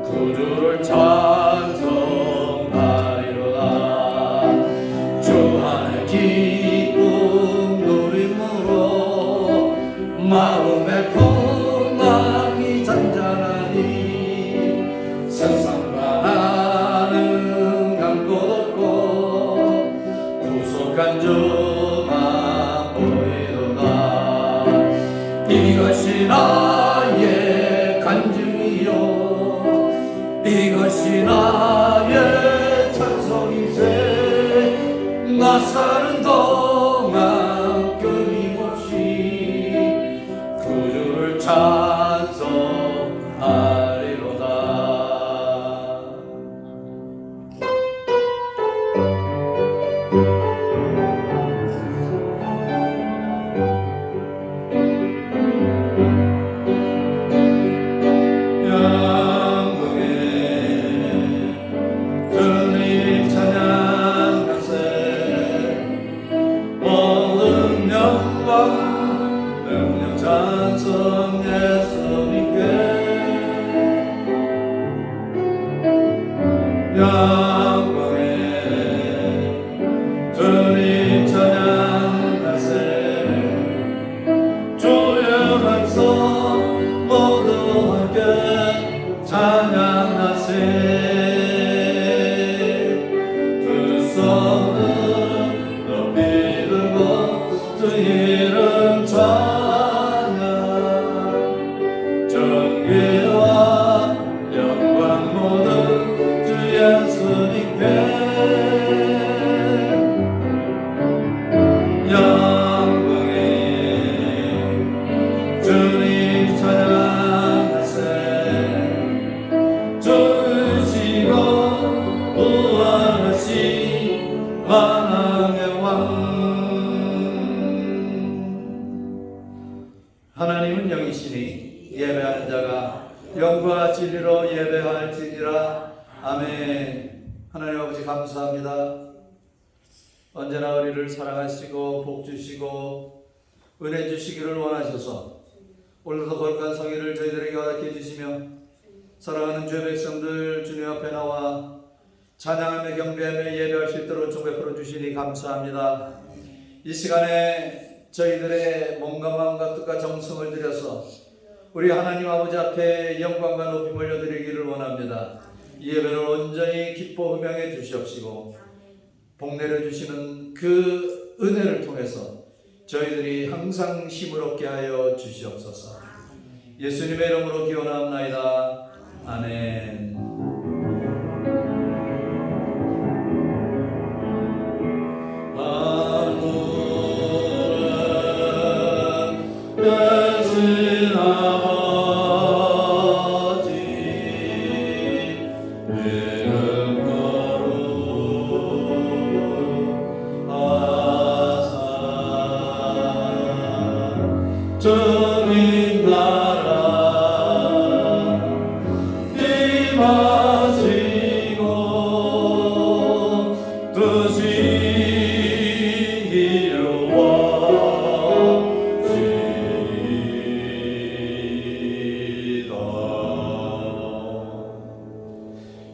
구주를 찬송하리로다. 주 안에 기쁨 누림으로 마음의 평안이 잔잔하니 세상과 나는 갈 곳 없고 구속한 주만 보이도다. 이것이 나의 간증이요 이것이 나의 찬송이세. 나 사는 동안 끊임없이 구주를 찬송하리로다. 찬송 예수님께 영광에 주님 찬양하세. 주의 백성 모두 함께 찬양하세. 두 손을 높이 들고 주 이름 정의와 영광 모두 주 예수님께 영광에 주님 찬양하세. 주시고 무한하신 만왕의 왕. 하나님은 영이시니 예배하는 자가 영과 진리로 예배할지니라. 아멘. 하나님 아버지 감사합니다. 언제나 우리를 사랑하시고 복 주시고 은혜 주시기를 원하셔서 오늘도 거룩한 성의를 저희들에게 허락해 주시며 사랑하는 주의 백성들 주님 앞에 나와 찬양하며 경배하며 예배할 수 있도록 종 베풀어 주시니 감사합니다. 이 시간에 저희들의 몸과 마음과 뜻과 정성을 들여서 우리 하나님 아버지 앞에 영광과 높임 올려드리기를 원합니다. 이 예배를 온전히 기뻐 흠양해 주시옵시고 복 내려주시는 그 은혜를 통해서 저희들이 항상 힘을 얻게 하여 주시옵소서. 예수님의 이름으로 기원하옵나이다. 아멘. 주님 나라 임하시고 뜻이 이루어지이다.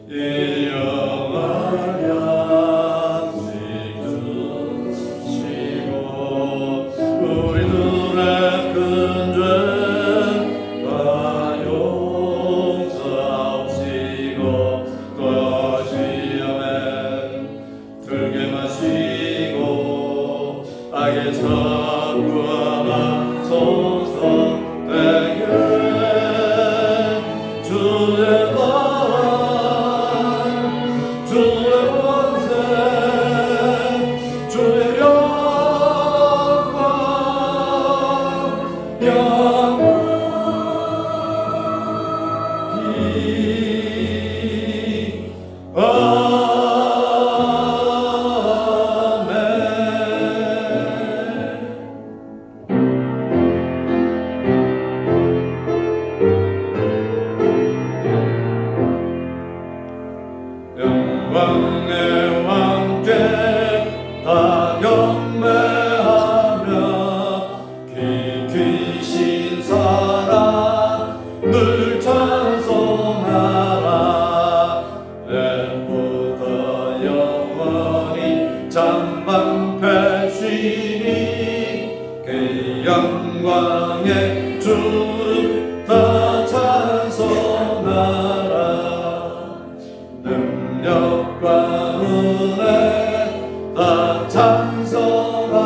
일용할 양식 주시고 우리들의 큰 죄 다 용서하옵시고 또 시험에 들게 마시고 악에서 구하옵소서. 되게 주의 주의 권세 주의 영광 아멘. 나라 능력과 은혜 다 찬송하라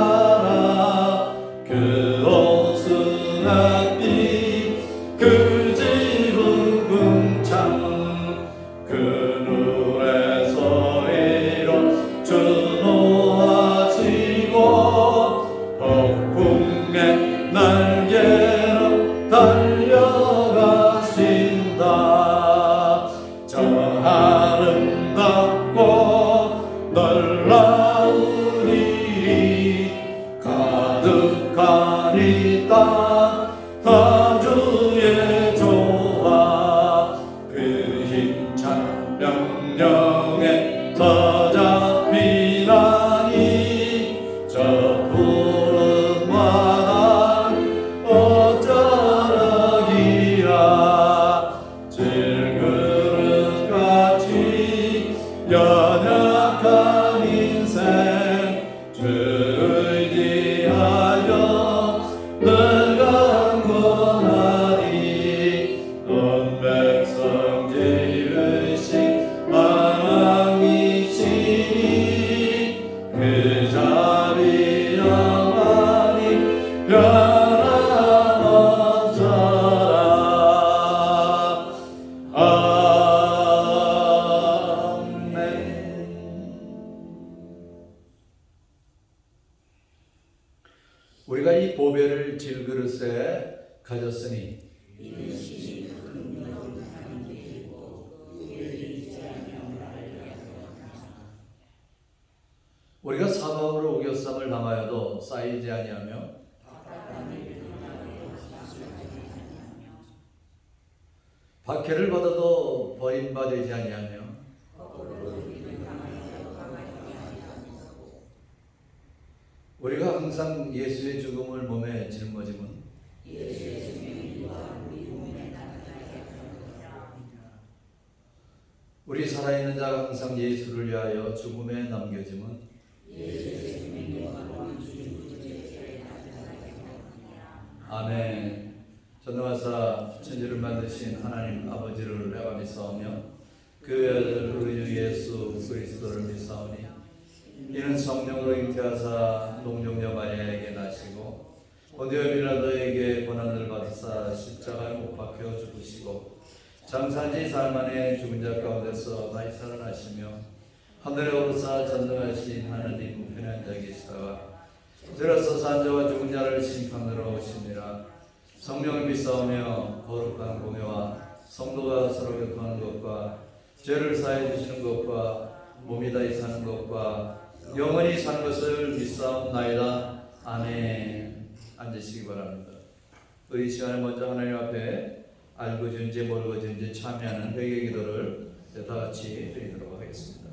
그 옷은 햇빛 그 집은 궁창 그 노래 소리로 주 노하시고 폭풍의 날개로 달려가신다 저 아름답고 놀라운 일이 가득한 이 땅 다 주의 조화 그 힘찬 명령에 더 잡히나니 저 푸른 바다 어쩌라기라 질그릇같이 연약한 인생 주 의지하여 늘 강건하리 온 백성 지으신 하나님이시니 그 자비 영원히 변함없어라 아멘. 우리가 이 보배를 질그릇에 가졌으니 우리가 사방으로 우겨쌈을 당하여도 쌓이지 아니하며 박해를 받아도 버림받지 아니하며 우리가 항상 예수의 죽음을 몸에 짊어짐은 우리 살아있는 자가 항상 예수를 위하여 죽음에 남겨짐은 아멘. 전능하사 천지를 만드신 하나님 아버지를 내가 믿사오며 그 아들 우리 예수 그리스도를 믿사오니 이는 성령으로 잉태하사 동정녀 마리아에게 나시고 본디오 빌라도에게 고난을 받으사 십자가에 못 박혀 죽으시고 장사지 사흘 만에 죽은 자 가운데서 다시 살아나시며 하늘에 오르사 전능하신 하나님 우편에 앉아 계시다가 들어서 산자와 죽은 자를 심판하러 오시니라. 성령을 믿사오며 거룩한 공회와 성도가 서로 교통하는 것과 죄를 사해 주시는 것과 몸이 다시 사는 것과 영원히 사는 것을 믿사옵나이다. 아멘. 앉으시기 바랍니다. 우리 시간에 먼저 하나님 앞에 알고 준지 모르고 준지 참여하는 회개 기도를 다 같이 드리도록 하겠습니다.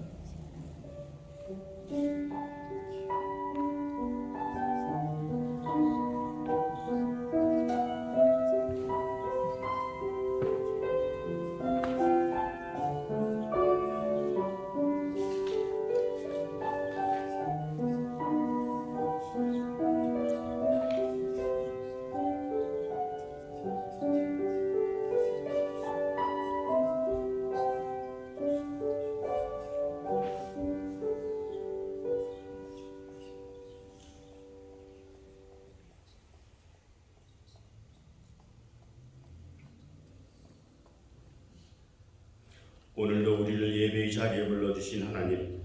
오늘도 우리를 예배의 자리에 불러주신 하나님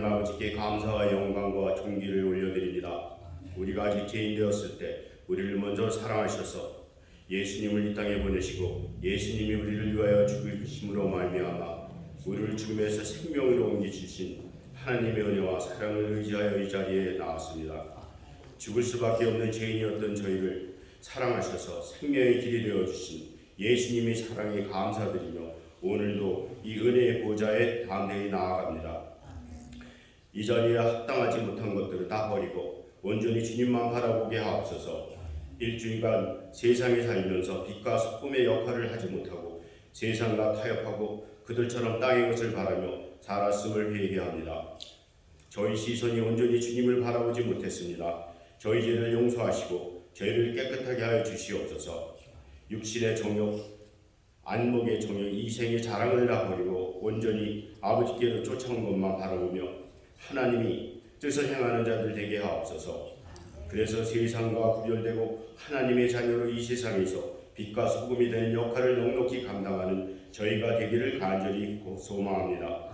아버지께 감사와 영광과 존귀를 올려드립니다. 우리가 아직 죄인 되었을 때 우리를 먼저 사랑하셔서 예수님을 이 땅에 보내시고 예수님이 우리를 위하여 죽으심으로 말미암아 우리를 죽음에서 생명으로 옮기시신 하나님의 은혜와 사랑을 의지하여 이 자리에 나왔습니다. 죽을 수밖에 없는 죄인이었던 저희를 사랑하셔서 생명의 길이 되어주신 예수님의 사랑에 감사드리며 오늘도 이 은혜의 보좌에 담대히 나아갑니다. 이 자리에 합당하지 못한 것들을 다 버리고 온전히 주님만 바라보게 하옵소서. 일주일간 세상에 살면서 빛과 소금의 역할을 하지 못하고 세상과 타협하고 그들처럼 땅의 것을 바라며 살았음을 회개합니다. 저희 시선이 온전히 주님을 바라보지 못했습니다. 저희 죄를 용서하시고 죄를 깨끗하게 하여 주시옵소서. 육신의 정욕, 안목의 정욕 이생의 자랑을 다 버리고 온전히 아버지께로 쫓아온 것만 바라보며 하나님이 뜻을 행하는 자들 되게 하옵소서. 그래서 세상과 구별되고 하나님의 자녀로 이 세상에서 빛과 소금이 되는 역할을 넉넉히 감당하는 저희가 되기를 간절히 소망합니다.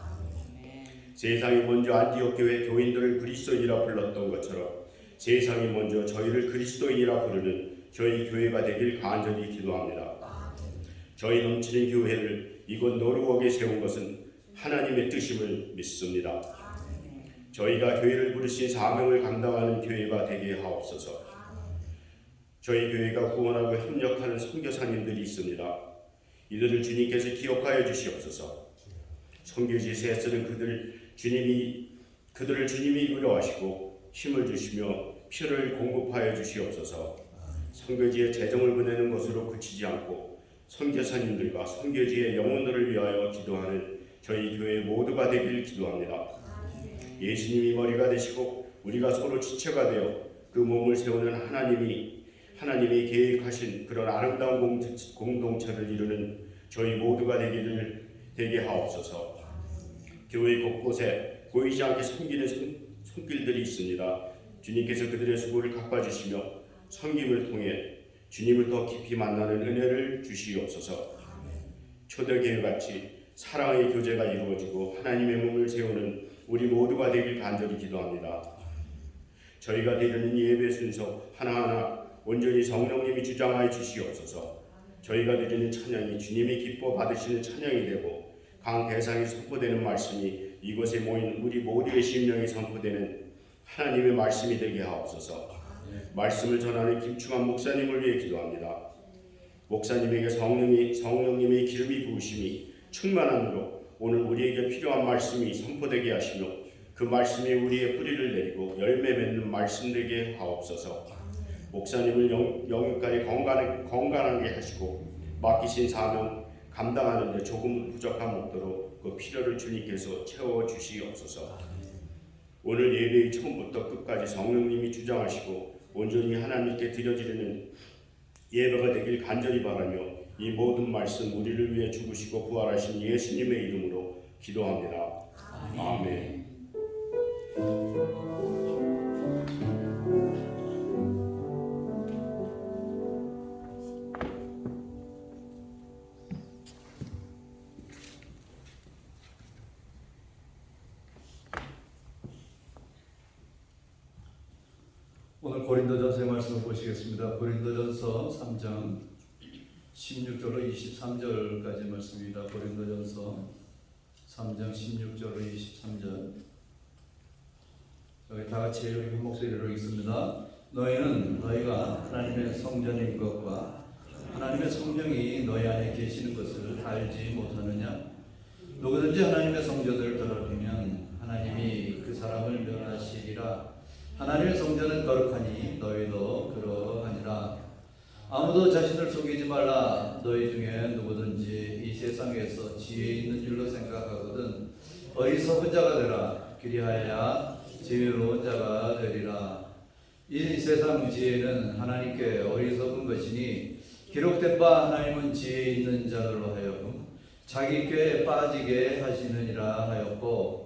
세상이 먼저 안디옥 교회 교인들을 그리스도인이라 불렀던 것처럼 세상이 먼저 저희를 그리스도인이라 부르는 저희 교회가 되길 간절히 기도합니다. 저희 넘치는 교회를 이곳 노르웍에 세운 것은 하나님의 뜻임을 믿습니다. 저희가 교회를 부르신 사명을 감당하는 교회가 되게 하옵소서. 저희 교회가 후원하고 협력하는 선교사님들이 있습니다. 이들을 주님께서 기억하여 주시옵소서. 선교지에 애쓰는 그들을 주님이 의료하시고 힘을 주시며 피를 공급하여 주시옵소서. 선교지에 재정을 보내는 것으로 그치지 않고 선교사님들과 선교지의 영혼들을 위하여 기도하는 저희 교회 모두가 되길 기도합니다. 예수님이 머리가 되시고 우리가 서로 지체가 되어 그 몸을 세우는 하나님이 계획하신 그런 아름다운 공동체를 이루는 저희 모두가 되게 하옵소서. 교회 곳곳에 보이지 않게 섬기는 손길들이 있습니다. 주님께서 그들의 수고를 갚아주시며 섬김을 통해 주님을 더 깊이 만나는 은혜를 주시옵소서. 초대교회같이 사랑의 교제가 이루어지고 하나님의 몸을 세우는 우리 모두가 되길 간절히 기도합니다. 저희가 드리는 예배 순서 하나하나 온전히 성령님이 주장하여 주시옵소서. 저희가 드리는 찬양이 주님이 기뻐 받으시는 찬양이 되고 강 대상에 선포되는 말씀이 이곳에 모인 우리 모두의 심령에 선포되는 하나님의 말씀이 되게 하옵소서. 말씀을 전하는 김충환 목사님을 위해 기도합니다. 목사님에게 성령님의 기름이 부으심이 충만함으로 오늘 우리에게 필요한 말씀이 선포되게 하시며 그 말씀이 우리의 뿌리를 내리고 열매 맺는 말씀 되게 하옵소서. 목사님을 영육간에 건강하게 하시고 맡기신 사명 감당하는 데 조금 부족함 없도록 그 필요를 주님께서 채워주시옵소서. 오늘 예배의 처음부터 끝까지 성령님이 주장하시고 온전히 하나님께 드려지는 예배가 되길 간절히 바라며 이 모든 말씀 우리를 위해 죽으시고 부활하신 예수님의 이름으로 기도합니다. 아멘. 오늘 고린도전서의 말씀을 보시겠습니다. 고린도전서 3장 16절로 23절까지 말씀입니다. 고린도전서 3장 16절로 23절. 저희 다 같이 우리 한 목소리로 읽습니다. 너희는 너희가 하나님의 성전인 것과 하나님의 성령이 너희 안에 계시는 것을 알지 못하느냐? 누구든지 하나님의 성전을 더럽히면 하나님이 그 사람을 멸하시리라. 하나님의 성전은 거룩하니 너희도 그러하니라. 아무도 자신을 속이지 말라. 너희 중에 누구든지 이 세상에서 지혜 있는 줄로 생각하거든 어리석은 자가 되라. 그리하여야 지혜로운 자가 되리라. 이 세상 지혜는 하나님께 어리석은 것이니 기록된 바 하나님은 지혜 있는 자들로 하여금 자기 꾀에 빠지게 하시느니라 하였고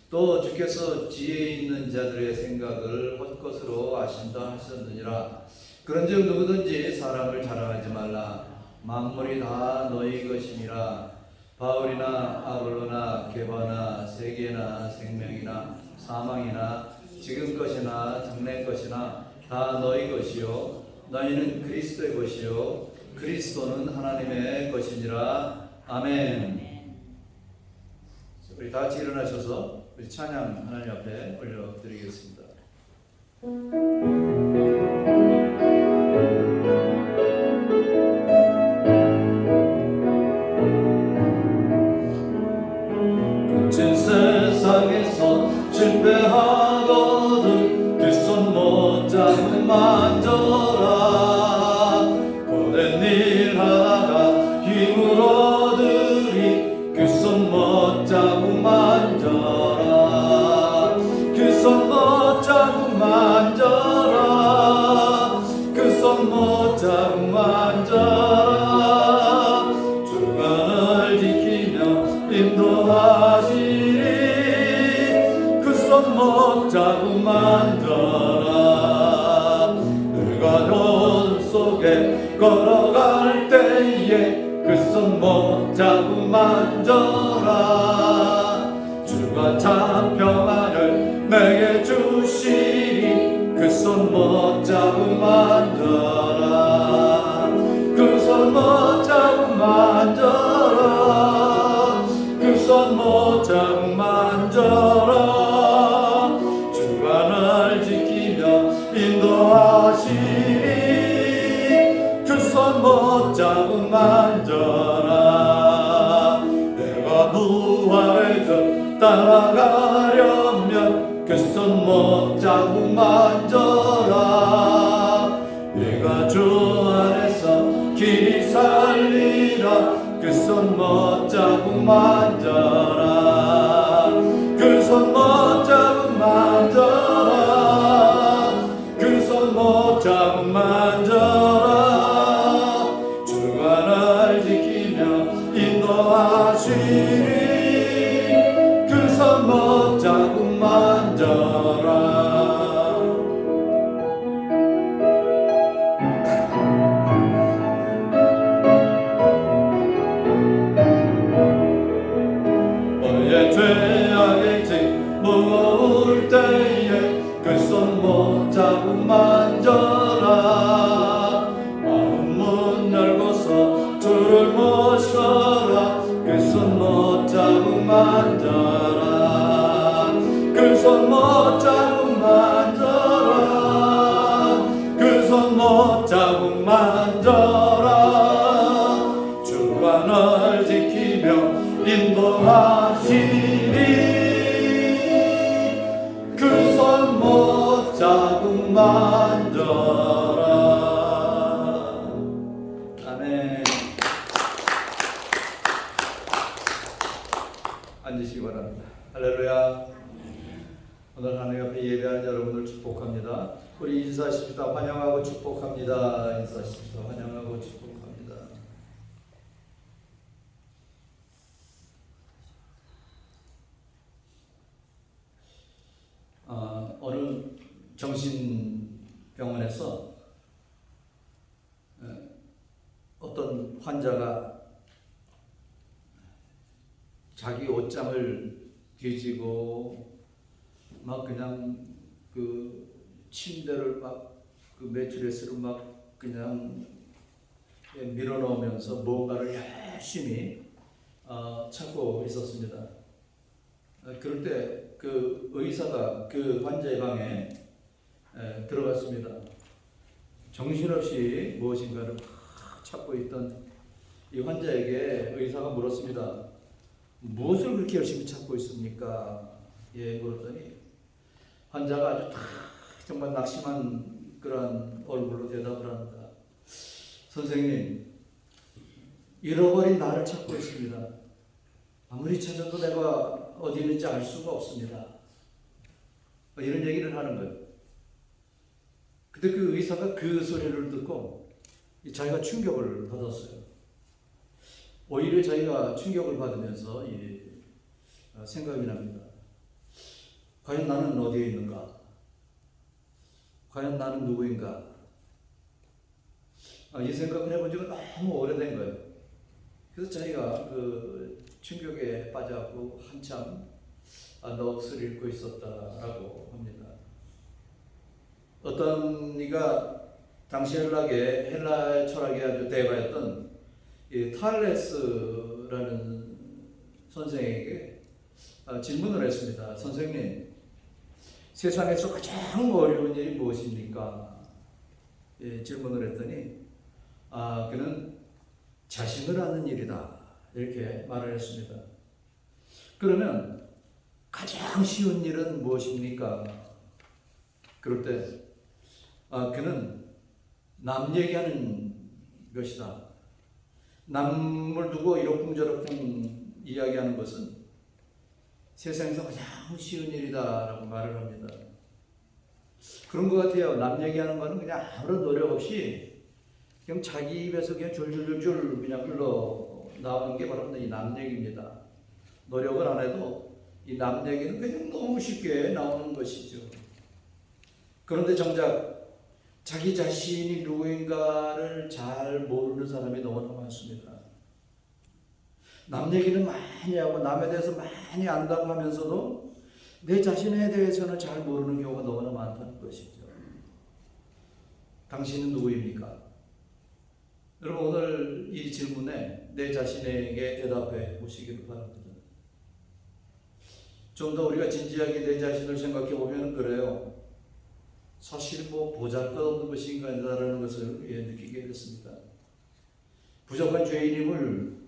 또 주께서 지혜 있는 자들의 생각을 헛것으로 아신다 하셨느니라. 그런즉 누구든지 사람을 자랑하지 말라. 만물이 다 너희 것이니라. 바울이나 아볼로나 게바나 세계나 생명이나 사망이나 지금 것이나 장래 것이나 다 너희 것이요 너희는 그리스도의 것이요 그리스도는 하나님의 것이니라. 아멘. 우리 다 같이 일어나셔서 우리 찬양 하나님 앞에 올려드리겠습니다. 거친 세상에서 실패하거든 그 손 못 잡고 만져라. 고된 일 하다가 힘을 얻으리 그 손 못 잡고 만져라. 그 손 못 잡고 만져라. 그 손 못 잡고 만져라. 주가 인도하시리 그 손 못자고 만져라 내가 너 속에 걸어갈 때에 그 손 못자고 만져라 주가 참 평안을 내게 주시리 그 손 못자고 만져라 그 손 못자고 만져라 그 손 못자고 만져라 주가 날 지키며 인도하시리 그 손 못자고 만져라 내가 부활해서 따라가려면 그 손 못자고 만져라 내가 주 안에서 길이 살리라 그 손 못자고 만져라 그 손 못자고 만져라 그 손 못자고 만져라 주가 날 지키며 인도하시리 그 손 못자고 만져라 너의 죄악의 짐 무거울 때에 그 손 못자고 만져라 마음 문 열고서 주를 모셔라 그 손 못자고 만져라 그 손 못자고 만져라 그 손 못자고 만져라 주가 널 지키며 인도하시리 그 손 못자고 만져라 아멘. 앉으시기 바랍니다. 할렐루야. 오늘 하나님 앞에 예배하는 여러분을 축복합니다. 우리 인사하십시다. 환영하고 축복합니다. 인사하십시다. 환영하고 축복합니다. 어느 정신병원에서 어떤 환자가 자기 옷장을 뒤지고 막 그냥 그 침대를 막 그 매트리스를 막 그냥 밀어넣으면서 뭔가를 열심히 찾고 있었습니다. 그럴 때 그 의사가 그 환자의 방에 들어갔습니다. 정신없이 무엇인가를 막 찾고 있던 이 환자에게 의사가 물었습니다. 무엇을 그렇게 열심히 찾고 있습니까? 예, 물었더니 환자가 아주 정말 낙심한 그런 얼굴로 대답을 합니다. 선생님, 잃어버린 나를 찾고 있습니다. 아무리 찾아도 내가 어디 있는지 알 수가 없습니다. 이런 얘기를 하는 거예요. 근데 그 의사가 그 소리를 듣고 자기가 충격을 받았어요. 오히려 자기가 충격을 받으면서 생각이 납니다. 과연 나는 어디에 있는가? 과연 나는 누구인가? 이 생각을 해본 지가 너무 오래된 거예요. 그래서 자기가 그 충격에 빠져갖고 한참 넋을 잃고 있었다라고 합니다. 어떤 이가 당시 헬라 철학의 아주 대가였던 이 탈레스라는 선생에게 질문을 했습니다. 선생님, 세상에서 가장 어려운 일이 무엇입니까? 질문을 했더니 그는 자신을 아는 일이다. 이렇게 말을 했습니다. 그러면 가장 쉬운 일은 무엇입니까? 그럴 때 그는 남 얘기하는 것이다. 남을 두고 이러쿵저러쿵 이야기하는 것은 세상에서 가장 쉬운 일이다라고 말을 합니다. 그런 것 같아요. 남 얘기하는 거는 그냥 아무런 노력 없이 그냥 자기 입에서 그냥 줄줄줄줄 그냥 흘러 나오는 게 바로 이 남 얘기입니다. 노력을 안 해도 이 남 얘기는 그냥 너무 쉽게 나오는 것이죠. 그런데 정작 자기 자신이 누구인가를 잘 모르는 사람이 너무나 많습니다. 남 얘기는 많이 하고 남에 대해서 많이 안다고 하면서도 내 자신에 대해서는 잘 모르는 경우가 너무나 많다는 것이죠. 당신은 누구입니까? 여러분, 오늘 이 질문에 내 자신에게 대답해 보시기를 바랍니다. 좀 더 우리가 진지하게 내 자신을 생각해 보면 그래요. 사실 보잘것없는 것인가라는 것을 느끼게 됐습니다. 부족한 죄인임을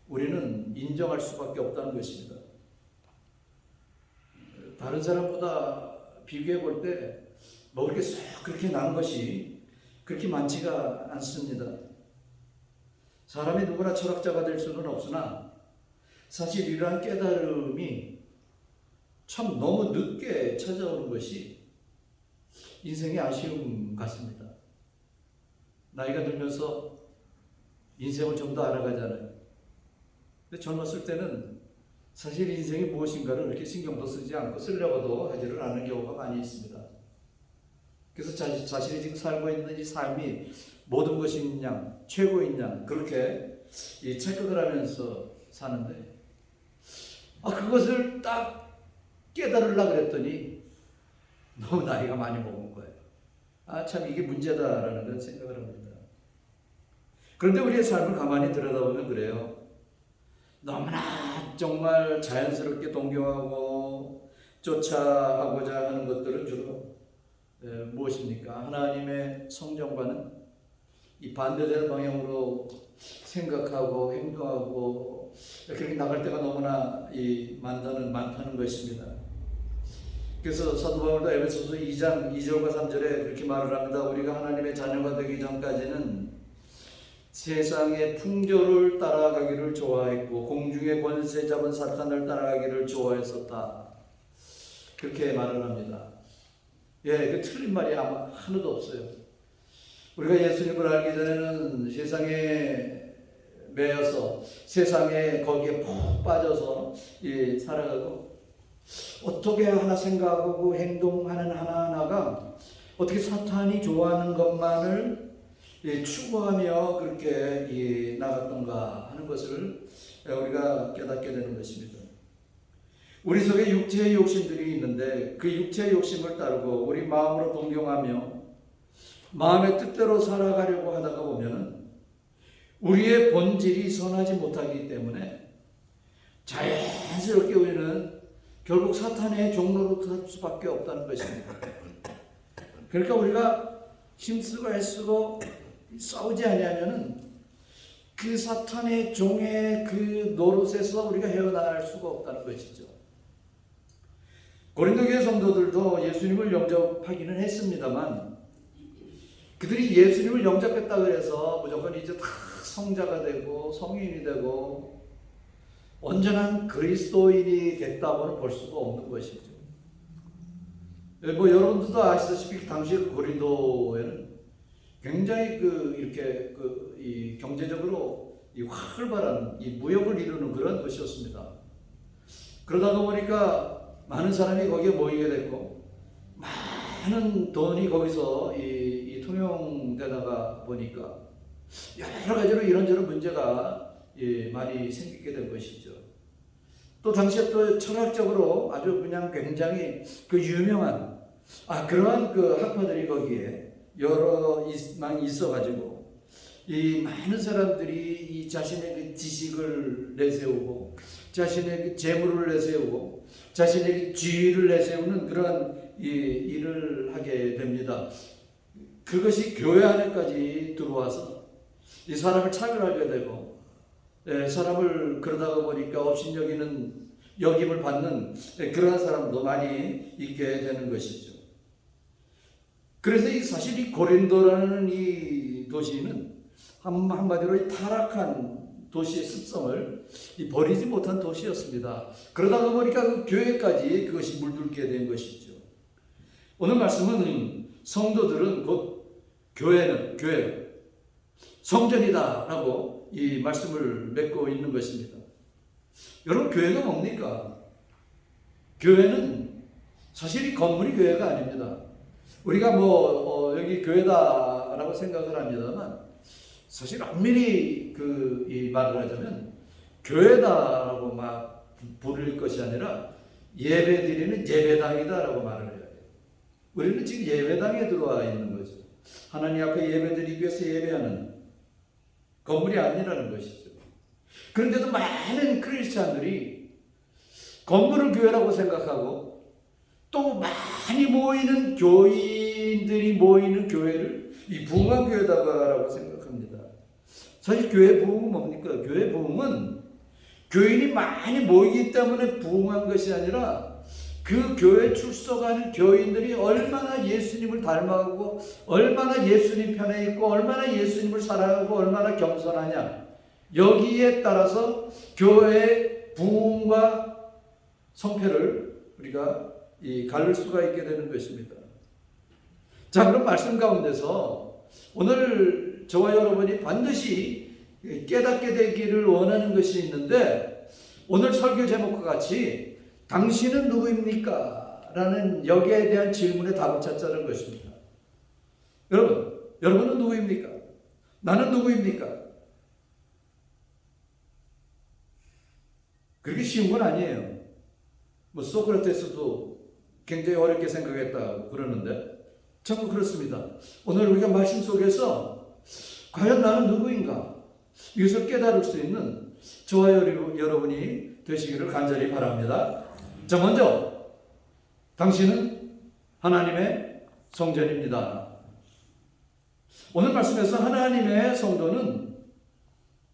우리는 인정할 수밖에 없다는 것입니다. 다른 사람보다 비교해 볼 때 먹을 게 쏙 그렇게 난 것이 그렇게 많지가 않습니다. 사람이 누구나 철학자가 될 수는 없으나 사실 이러한 깨달음이 참 너무 늦게 찾아오는 것이 인생의 아쉬움 같습니다. 나이가 들면서 인생을 좀 더 알아가잖아요. 근데 젊었을 때는 사실 인생이 무엇인가를 그렇게 신경도 쓰지 않고 쓰려고도 하지를 않는 경우가 많이 있습니다. 그래서 자신이 지금 살고 있는 이 삶이 모든 것이 있냐, 최고이냐 그렇게 착각을 하면서 사는데 그것을 딱 깨달으려고 그랬더니 너무 나이가 많이 먹은 거예요. 참 이게 문제다라는 그런 생각을 합니다. 그런데 우리의 삶을 가만히 들여다보면 그래요. 너무나 정말 자연스럽게 동경하고 쫓아가고자 하는 것들은 주로 무엇입니까? 하나님의 성령과는 이 반대되는 방향으로 생각하고 행동하고 그렇게 나갈 때가 너무나 많다는 것입니다. 그래서 사도 바울도 에베소서 2장 2절과 3절에 그렇게 말을 합니다. 우리가 하나님의 자녀가 되기 전까지는 세상의 풍조를 따라가기를 좋아했고 공중의 권세 잡은 사탄을 따라가기를 좋아했었다. 그렇게 말을 합니다. 그 틀린 말이 아마 하나도 없어요. 우리가 예수님을 알기 전에는 세상에 매여서 세상에 거기에 푹 빠져서 살아가고 어떻게 하나 생각하고 행동하는 하나하나가 어떻게 사탄이 좋아하는 것만을 추구하며 그렇게 나갔던가 하는 것을 우리가 깨닫게 되는 것입니다. 우리 속에 육체의 욕심들이 있는데 그 육체의 욕심을 따르고 우리 마음으로 동경하며 마음의 뜻대로 살아가려고 하다가 보면은 우리의 본질이 선하지 못하기 때문에 자연스럽게 우리는 결국 사탄의 종로로 갈 수밖에 없다는 것입니다. 그러니까 우리가 힘쓰고 애쓰고 싸우지 아니하면은 그 사탄의 종의 그 노릇에서 우리가 헤어나갈 수가 없다는 것이죠. 고린도 교회 성도들도 예수님을 영접하기는 했습니다만 그들이 예수님을 영접했다 그래서 무조건 이제 다 성자가 되고 성인이 되고 온전한 그리스도인이 됐다고는 볼 수가 없는 것이죠. 여러분들도 아시다시피 당시 고린도에는 굉장히 이 경제적으로 활발한 무역을 이루는 그런 것이었습니다. 그러다 보니까 많은 사람이 거기에 모이게 됐고 많은 돈이 거기서 통용되다가 보니까 여러 가지로 이런저런 문제가 많이 생기게 된 것이죠. 또 당시에 또 철학적으로 아주 그냥 굉장히 유명한 그러한 학파들이 거기에 여러 많이 있어가지고 이 많은 사람들이 이 자신의 지식을 내세우고 자신의 재물을 내세우고 자신의 지위를 내세우는 그런 일을 하게 됩니다. 그것이 교회 안에까지 들어와서 이 사람을 차별하게 되고 사람을 그러다가 보니까 여김을 받는 그러한 사람도 많이 있게 되는 것이죠. 그래서 사실 이 고린도라는 이 도시는 한마디로 타락한 도시의 습성을 버리지 못한 도시였습니다. 그러다가 보니까 그 교회까지 그것이 물들게 된 것이죠. 오늘 말씀은 성도들은 곧 교회 성전이다라고 이 말씀을 맺고 있는 것입니다. 여러분, 교회가 뭡니까? 교회는 사실 이 건물이 교회가 아닙니다. 우리가 여기 교회다라고 생각을 합니다만, 사실 엄밀히 이 말을 하자면 교회다라고 막 부를 것이 아니라 예배드리는 예배당이다라고 말을 해야 돼요. 우리는 지금 예배당에 들어와 있는 거죠. 하나님 앞에 예배드리기 위해서 예배하는 건물이 아니라는 것이죠. 그런데도 많은 크리스찬들이 건물을 교회라고 생각하고 또 많이 모이는 교인들이 모이는 교회를 이 부흥한 교회다라고 생각합니다. 사실 교회 부흥은 뭡니까? 교회 부흥은 교인이 많이 모이기 때문에 부흥한 것이 아니라 그 교회 출석하는 교인들이 얼마나 예수님을 닮아가고 얼마나 예수님 편에 있고 얼마나 예수님을 사랑하고 얼마나 겸손하냐, 여기에 따라서 교회의 부흥과 성패를 우리가 가를 수가 있게 되는 것입니다. 자, 그럼 말씀 가운데서 오늘 저와 여러분이 반드시 깨닫게 되기를 원하는 것이 있는데, 오늘 설교 제목과 같이 당신은 누구입니까? 라는 여기에 대한 질문에 답을 찾자는 것입니다. 여러분은 누구입니까? 나는 누구입니까? 그렇게 쉬운 건 아니에요. 소크라테스도 굉장히 어렵게 생각했다고 그러는데 전부 그렇습니다. 오늘 우리가 말씀 속에서 과연 나는 누구인가? 이것을 깨달을 수 있는 저와 여러분이 되시기를 간절히 바랍니다. 자, 먼저 당신은 하나님의 성전입니다. 오늘 말씀에서 하나님의 성도는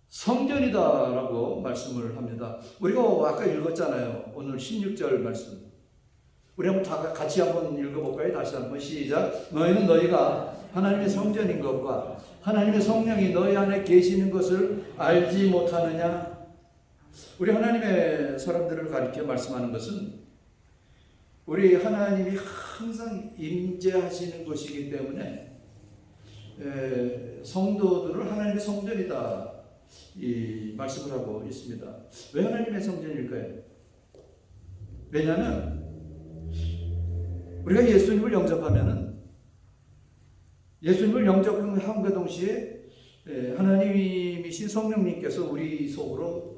성전이다라고 말씀을 합니다. 우리가 아까 읽었잖아요. 오늘 16절 말씀. 우리 한번 다 같이 한번 읽어볼까요? 다시 한번 시작. 너희는 너희가 하나님의 성전인 것과 하나님의 성령이 너희 안에 계시는 것을 알지 못하느냐? 우리 하나님의 사람들을 가리켜 말씀하는 것은 우리 하나님이 항상 임재하시는 것이기 때문에 성도들을 하나님의 성전이다 이 말씀을 하고 있습니다. 왜 하나님의 성전일까요? 왜냐하면 우리가 예수님을 영접하면은 예수님을 영접함과 동시에 하나님이신 성령님께서 우리 속으로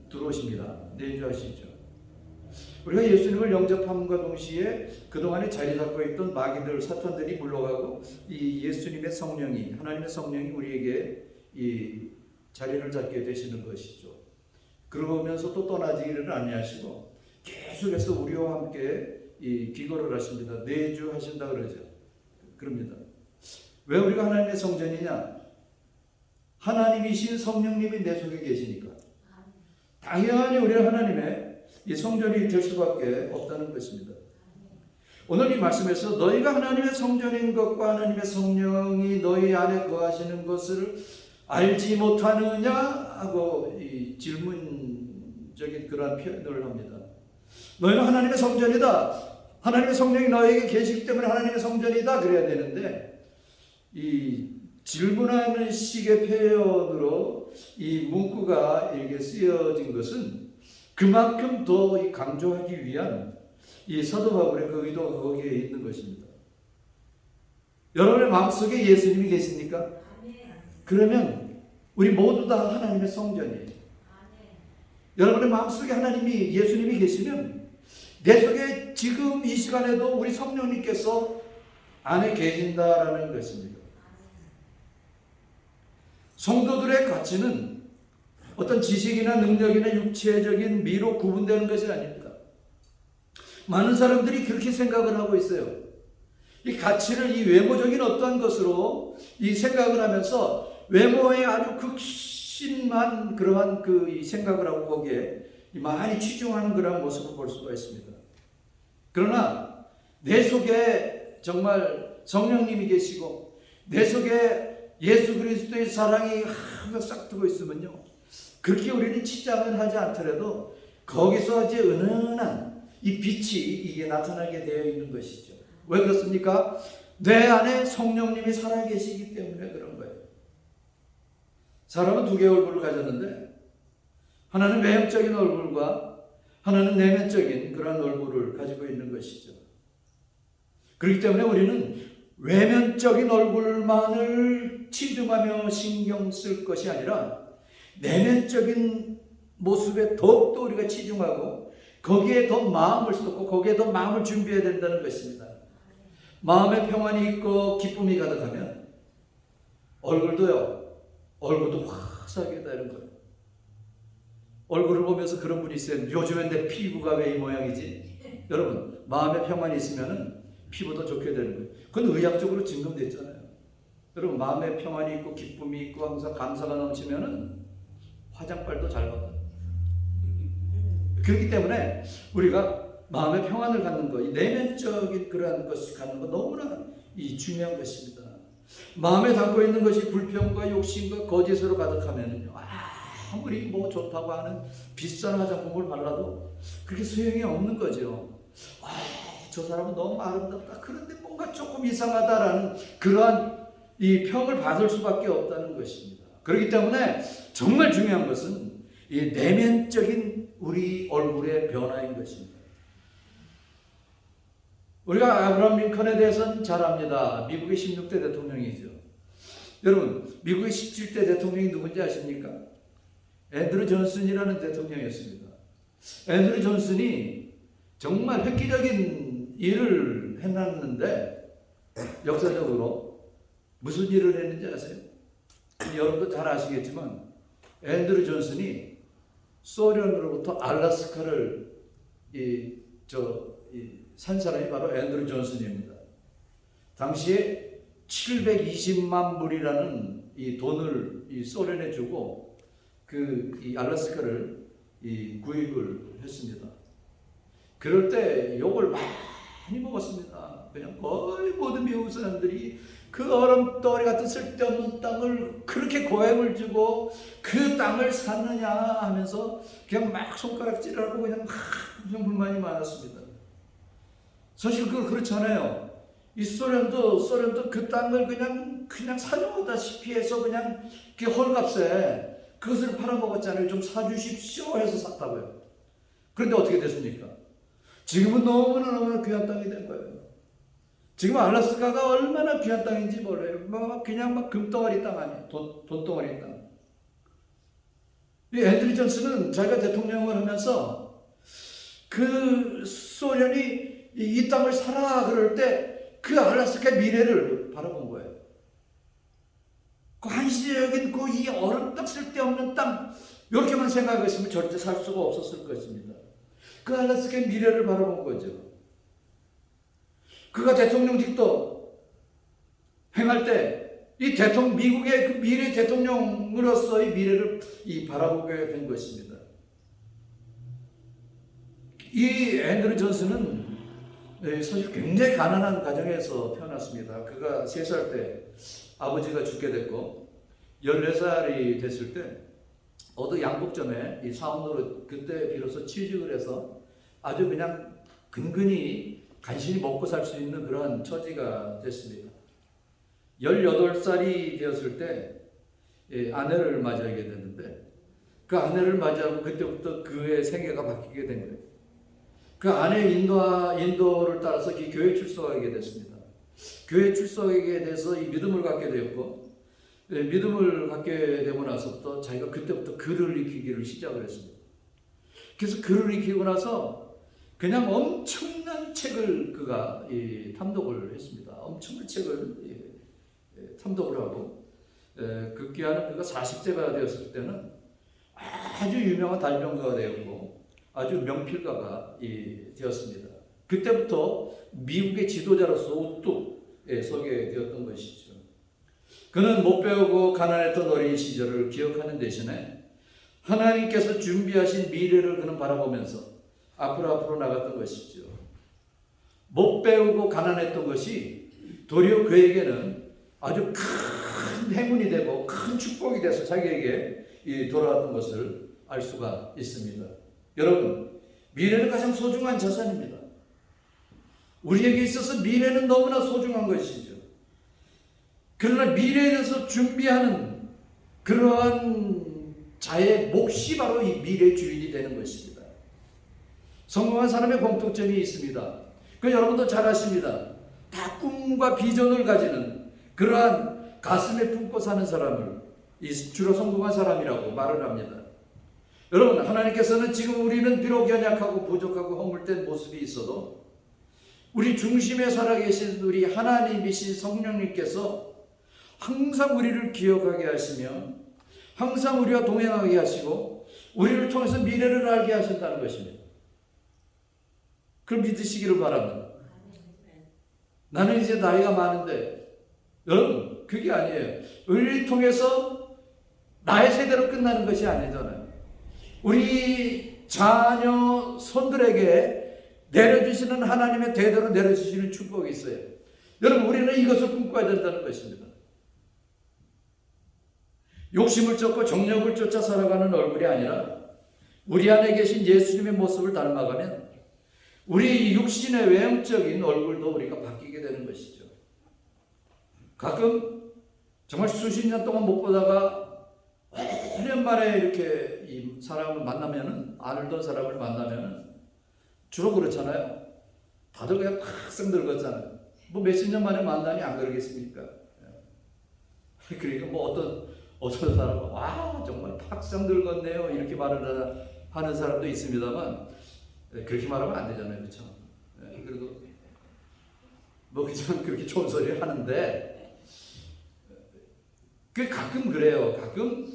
들어오십니다. 내주하시죠. 우리가 예수님을 영접함과 동시에 그동안에 자리 잡고 있던 마귀들, 사탄들이 물러가고 이 예수님의 성령이, 하나님의 성령이 우리에게 이 자리를 잡게 되시는 것이죠. 그러면서 또 떠나지기를 아니하시고 계속해서 우리와 함께 이 기거를 하십니다. 내주하신다 그러죠. 그럽니다. 왜 우리가 하나님의 성전이냐? 하나님이신 성령님이 내 속에 계시니까. 당연히 우리는 하나님의 이 성전이 될 수밖에 없다는 것입니다. 오늘 이 말씀에서 너희가 하나님의 성전인 것과 하나님의 성령이 너희 안에 거하시는 것을 알지 못하느냐 하고 이 질문적인 그러한 표현을 합니다. 너희는 하나님의 성전이다. 하나님의 성령이 너희에게 계시기 때문에 하나님의 성전이다 그래야 되는데, 이 질문하는 식의 표현으로 이 문구가 이렇게 쓰여진 것은 그만큼 더 강조하기 위한 이 사도 바울의 그 의도가 거기에 있는 것입니다. 여러분의 마음속에 예수님이 계십니까? 그러면 우리 모두 다 하나님의 성전이에요. 여러분의 마음속에 하나님이, 예수님이 계시면 내 속에 지금 이 시간에도 우리 성령님께서 안에 계신다라는 것입니다. 성도들의 가치는 어떤 지식이나 능력이나 육체적인 미로 구분되는 것이 아닙니다. 많은 사람들이 그렇게 생각을 하고 있어요. 이 가치를 이 외모적인 어떠한 것으로 이 생각을 하면서 외모에 아주 극심한 그러한 이 생각을 하고 거기에 많이 치중하는 그런 모습을 볼 수가 있습니다. 그러나 내 속에 정말 성령님이 계시고 내 속에 예수 그리스도의 사랑이 항상 싹트고 있으면요, 그렇게 우리는 치장을 하지 않더라도 거기서 이제 은은한 이 빛이 이게 나타나게 되어 있는 것이죠. 왜 그렇습니까? 내 안에 성령님이 살아계시기 때문에 그런 거예요. 사람은 두 개의 얼굴을 가졌는데 하나는 외형적인 얼굴과 하나는 내면적인 그런 얼굴을 가지고 있는 것이죠. 그렇기 때문에 우리는 외면적인 얼굴만을 치중하며 신경 쓸 것이 아니라 내면적인 모습에 더욱더 우리가 치중하고 거기에 더 마음을 쏟고 거기에 더 마음을 준비해야 된다는 것입니다. 마음에 평안이 있고 기쁨이 가득하면 얼굴도 화사하게 되는 거예요. 얼굴을 보면서 그런 분이 있어요. 요즘엔 내 피부가 왜 이 모양이지? 여러분, 마음에 평안이 있으면 피부도 좋게 되는 거예요. 그건 의학적으로 증명됐잖아요. 여러분, 마음에 평안이 있고 기쁨이 있고 항상 감사가 넘치면 화장빨도 잘 받아요. 그렇기 때문에 우리가 마음의 평안을 갖는 것, 이 내면적인 그러한 것을 갖는 것 너무나 중요한 것입니다. 마음에 담고 있는 것이 불평과 욕심과 거짓으로 가득하면요, 아무리 뭐 좋다고 하는 비싼 화장품을 발라도 그렇게 소용이 없는 거죠. 저 사람은 너무 아름답다. 그런데 뭔가 조금 이상하다라는 그러한 이 평을 받을 수밖에 없다는 것입니다. 그렇기 때문에 정말 중요한 것은 이 내면적인 우리 얼굴의 변화인 것입니다. 우리가 아브라함 링컨에 대해서는 잘 압니다. 미국의 16대 대통령이죠. 여러분, 미국의 17대 대통령이 누군지 아십니까? 앤드루 존슨이라는 대통령이었습니다. 앤드루 존슨이 정말 획기적인 일을 해놨는데 역사적으로 무슨 일을 했는지 아세요? 여러분도 잘 아시겠지만 앤드루 존슨이 소련으로부터 알래스카를 산 사람이 바로 앤드루 존슨입니다. 당시에 720만 불이라는 이 돈을 이 소련에 주고 이 알래스카를 구입을 했습니다. 그럴 때 욕을 많이 먹었습니다. 그냥 거의 모든 미국 사람들이 그 얼음덩어리 같은 쓸데없는 땅을 그렇게 고액을 주고 그 땅을 샀느냐 하면서 그냥 막 손가락질하고 그냥 불만이 많았습니다. 사실 그렇잖아요. 이 소련도 그 땅을 그냥 사려다시피 해서 그냥 그 헐값에 그것을 팔아먹었잖아요. 좀 사주십시오 해서 샀다고요. 그런데 어떻게 됐습니까? 지금은 너무나 귀한 땅이 된 거예요. 지금 알래스카가 얼마나 귀한 땅인지 몰라요. 그냥 금덩어리 땅 아니에요. 돈덩어리 땅. 이 앤드류 존슨은 자기가 대통령을 하면서 그 소련이 이 땅을 사라 그럴 때 그 알래스카의 미래를 바라본 거예요. 그 한시적인 이 얼음 땅 쓸데없는 땅 이렇게만 생각했으면 절대 살 수가 없었을 것입니다. 그 알래스카의 미래를 바라본 거죠. 그가 대통령직도 행할 때 미국의 그 미래 대통령으로서의 미래를 바라보게 된 것입니다. 이 앤드류 존슨은 사실 굉장히 가난한 가정에서 태어났습니다. 그가 3살 때 아버지가 죽게 됐고 14살이 됐을 때 어느 양복점에 이 사원으로 그때 비로소 취직을 해서 아주 그냥 근근히 간신히 먹고 살 수 있는 그런 처지가 됐습니다. 18살이 되었을 때 아내를 맞이하게 됐는데 그 아내를 맞이하고 그때부터 그의 생애가 바뀌게 된 거예요. 그 아내의 인도를 따라서 교회에 출석하게 됐습니다. 교회에 출석하게 돼서 이 믿음을 갖게 되었고 믿음을 갖게 되고 나서부터 자기가 그때부터 글을 익히기를 시작을 했습니다. 그래서 글을 익히고 나서 그냥 엄청난 책을 그가 탐독을 했습니다. 엄청난 책을 탐독을 하고 급기야는 그가 40세가 되었을 때는 아주 유명한 달병가가 되었고 아주 명필가가 되었습니다. 그때부터 미국의 지도자로서 우뚝 서게 되었던 것이죠. 그는 못 배우고 가난했던 어린 시절을 기억하는 대신에 하나님께서 준비하신 미래를 그는 바라보면서 앞으로 나갔던 것이죠. 못 배우고 가난했던 것이 도리어 그에게는 아주 큰 행운이 되고 큰 축복이 돼서 자기에게 돌아왔던 것을 알 수가 있습니다. 여러분, 미래는 가장 소중한 자산입니다. 우리에게 있어서 미래는 너무나 소중한 것이죠. 그러나 미래에 대해서 준비하는 그러한 자의 몫이 바로 이 미래 주인이 되는 것입니다. 성공한 사람의 공통점이 있습니다. 그 여러분도 잘 아십니다. 다 꿈과 비전을 가지는 그러한 가슴에 품고 사는 사람을 주로 성공한 사람이라고 말을 합니다. 여러분, 하나님께서는 지금 우리는 비록 연약하고 부족하고 허물된 모습이 있어도 우리 중심에 살아계신 우리 하나님이신 성령님께서 항상 우리를 기억하게 하시며 항상 우리와 동행하게 하시고 우리를 통해서 미래를 알게 하신다는 것입니다. 그걸 믿으시기를 바랍니다. 나는 이제 나이가 많은데, 여러분, 그게 아니에요. 우리를 통해서 나의 세대로 끝나는 것이 아니잖아요. 우리 자녀 손들에게 내려주시는 하나님의 대대로 내려주시는 축복이 있어요. 여러분, 우리는 이것을 꿈꿔야 된다는 것입니다. 욕심을 쫓고 정력을 쫓아 살아가는 얼굴이 아니라 우리 안에 계신 예수님의 모습을 닮아가면 우리 육신의 외형적인 얼굴도 우리가 바뀌게 되는 것이죠. 가끔 정말 수십 년 동안 못 보다가 오랜만에 이렇게 이 사람을 만나면은, 알던 사람을 만나면은 주로 그렇잖아요. 다들 그냥 팍 늙었잖아요. 뭐 몇십 년 만에 만나니 안 그러겠습니까? 그러니까 뭐 어떤 사람은 와 정말 팍상 늙었네요 이렇게 말을 하는 사람도 있습니다만 그렇게 말하면 안 되잖아요, 그렇죠? 그래도 뭐 그냥 그렇게 좋은 소리를 하는데 그 가끔 그래요. 가끔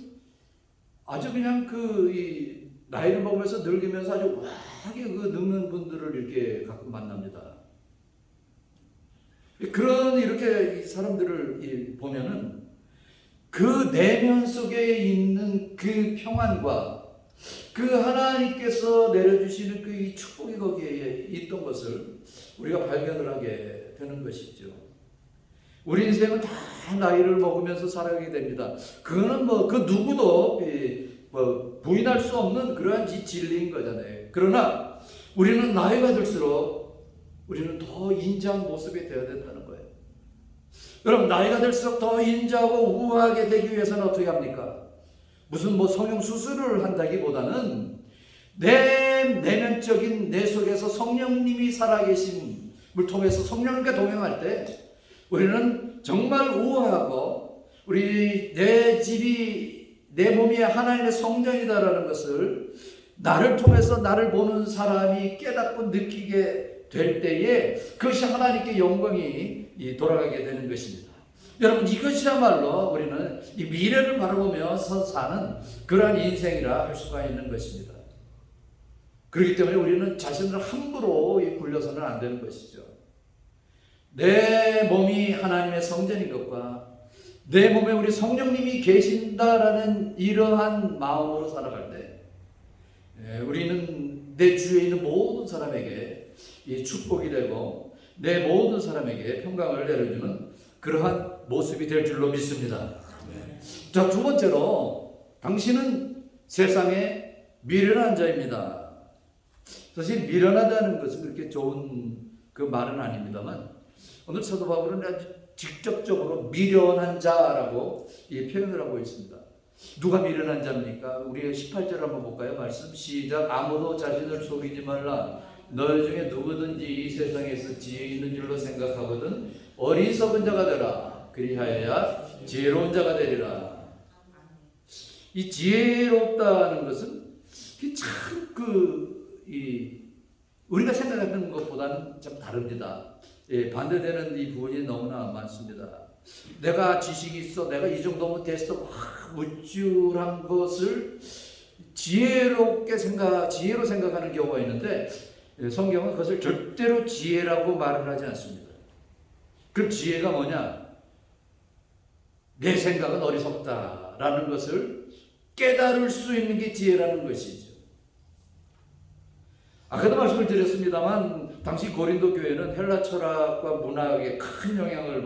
아주 그냥 이 나이를 먹으면서 늙으면서 아주 와하게 그 늙는 분들을 이렇게 가끔 만납니다. 그런 이렇게 이 사람들을 보면은 그 내면 속에 있는 그 평안과 그 하나님께서 내려주시는 그 이 축복이 거기에 있던 것을 우리가 발견을 하게 되는 것이죠. 우리 인생은 다 나이를 먹으면서 살아가게 됩니다. 그거는 뭐 그 누구도 부인할 수 없는 그러한 진리인 거잖아요. 그러나 우리는 나이가 들수록 우리는 더 인자한 모습이 되어야 된다는 거예요. 여러분, 나이가 들수록 더 인자하고 우아하게 되기 위해서는 어떻게 합니까? 무슨 성형 수술을 한다기보다는 내 내면적인 내 속에서 성령님이 살아계심을 통해서 성령님과 동행할 때 우리는 정말 우아하고 내 집이 내 몸이 하나님의 성전이다라는 것을 나를 통해서 나를 보는 사람이 깨닫고 느끼게 될 때에 그것이 하나님께 영광이 돌아가게 되는 것입니다. 여러분, 이것이야말로 우리는 이 미래를 바라보면서 사는 그러한 인생이라 할 수가 있는 것입니다. 그렇기 때문에 우리는 자신을 함부로 굴려서는 안 되는 것이죠. 내 몸이 하나님의 성전인 것과 내 몸에 우리 성령님이 계신다라는 이러한 마음으로 살아갈 때 우리는 내 주위에 있는 모든 사람에게 이 축복이 되고 내 모든 사람에게 평강을 내려주는 그러한 모습이 될 줄로 믿습니다. 자, 두 번째로 당신은 세상에 미련한 자입니다. 사실 미련하다는 것은 그렇게 좋은 그 말은 아닙니다만 오늘 사도 바울은 아주 직접적으로 미련한 자라고 표현을 하고 있습니다. 누가 미련한 자입니까? 우리 18절 한번 볼까요? 말씀 시작. 아무도 자신을 속이지 말라. 너희 중에 누구든지 이 세상에서 지혜 있는 줄로 생각하거든 어리석은 자가 되라. 그리하여야 지혜로운 자가 되리라. 이 지혜롭다는 것은 참 우리가 생각하는 것보다는 좀 다릅니다. 반대되는 이 부분이 너무나 많습니다. 내가 지식이 있어, 내가 이 정도면 됐어, 우쭐한 것을 지혜로 생각하는 경우가 있는데 성경은 그것을 절대로 지혜라고 말을 하지 않습니다. 그럼 지혜가 뭐냐? 내 생각은 어리석다라는 것을 깨달을 수 있는 게 지혜라는 것이죠. 아까도 말씀을 드렸습니다만 당시 고린도 교회는 헬라 철학과 문학에 큰 영향을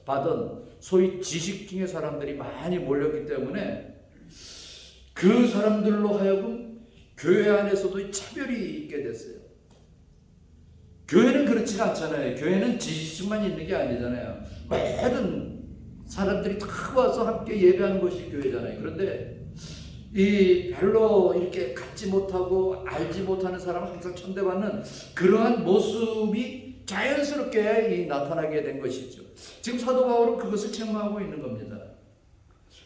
받은 소위 지식층의 사람들이 많이 몰렸기 때문에 그 사람들로 하여금 교회 안에서도 차별이 있게 됐어요. 교회는 그렇지가 않잖아요. 교회는 지식층만 있는 게 아니잖아요. 모든 사람들이 다 와서 함께 예배하는 것이 교회잖아요. 그런데 별로 이렇게 갖지 못하고 알지 못하는 사람은 항상 천대받는 그러한 모습이 자연스럽게 나타나게 된 것이죠. 지금 사도 바울은 그것을 책망하고 있는 겁니다.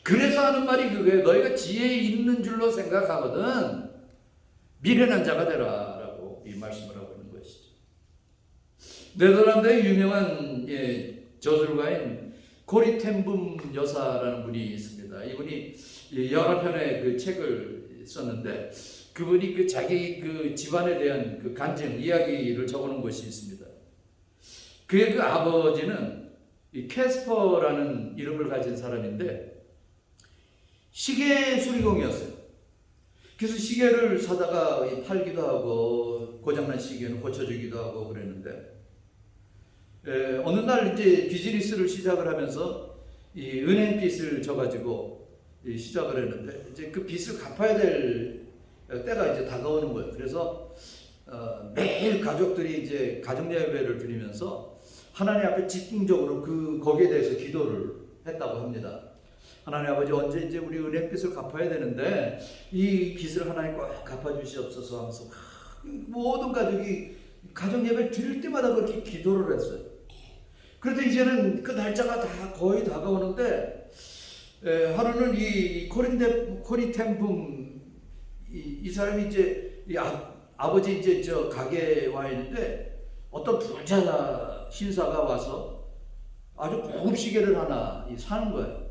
그래서 하는 말이 그거예요. 너희가 지혜 있는 줄로 생각하거든 미련한 자가 되라 라고 이 말씀을 하고 있는 것이죠. 네덜란드의 유명한 저술가인 코리 텐붐 여사라는 분이 있습니다. 이분이 여러 편의 그 책을 썼는데 그분이 그 자기 그 집안에 대한 그 간증 이야기를 적어놓은 것이 있습니다. 그의 그 아버지는 이 캐스퍼라는 이름을 가진 사람인데 시계 수리공이었어요. 그래서 시계를 사다가 팔기도 하고 고장난 시계는 고쳐주기도 하고 그랬는데 어느 날 이제 비즈니스를 시작을 하면서 이 은행 빚을 져가지고 시작을 했는데 이제 그 빚을 갚아야 될 때가 이제 다가오는 거예요. 그래서 매일 가족들이 이제 가정 예배를 드리면서 하나님 앞에 집중적으로 거기에 대해서 기도를 했다고 합니다. 하나님 아버지 언제 이제 우리 은행 빚을 갚아야 되는데 이 빚을 하나님 꼭 갚아주시옵소서 하면서 모든 가족이 가정 예배 드릴 때마다 그렇게 기도를 했어요. 그런데 이제는 그 날짜가 다 거의 다가오는데 하루는 이 코리 템붐 이 사람이 이제 아버지 이제 저 가게에 와 있는데 어떤 부자 신사가 와서 아주 고급 시계를 하나 사는 거예요.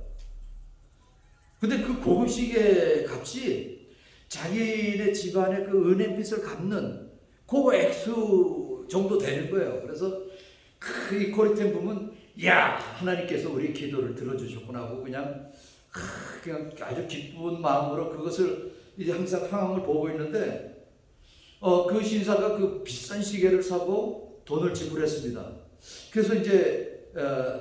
근데 그 고급 시계 값이 자기네 집안의 그 은행빚을 갚는 그 액수 정도 되는 거예요. 그래서 이 코리 템붐은 야 하나님께서 우리 기도를 들어주셨구나 하고 그냥 아주 기쁜 마음으로 그것을 이제 항상 상황을 보고 있는데 그 신사가 그 비싼 시계를 사고 돈을 지불했습니다. 그래서 이제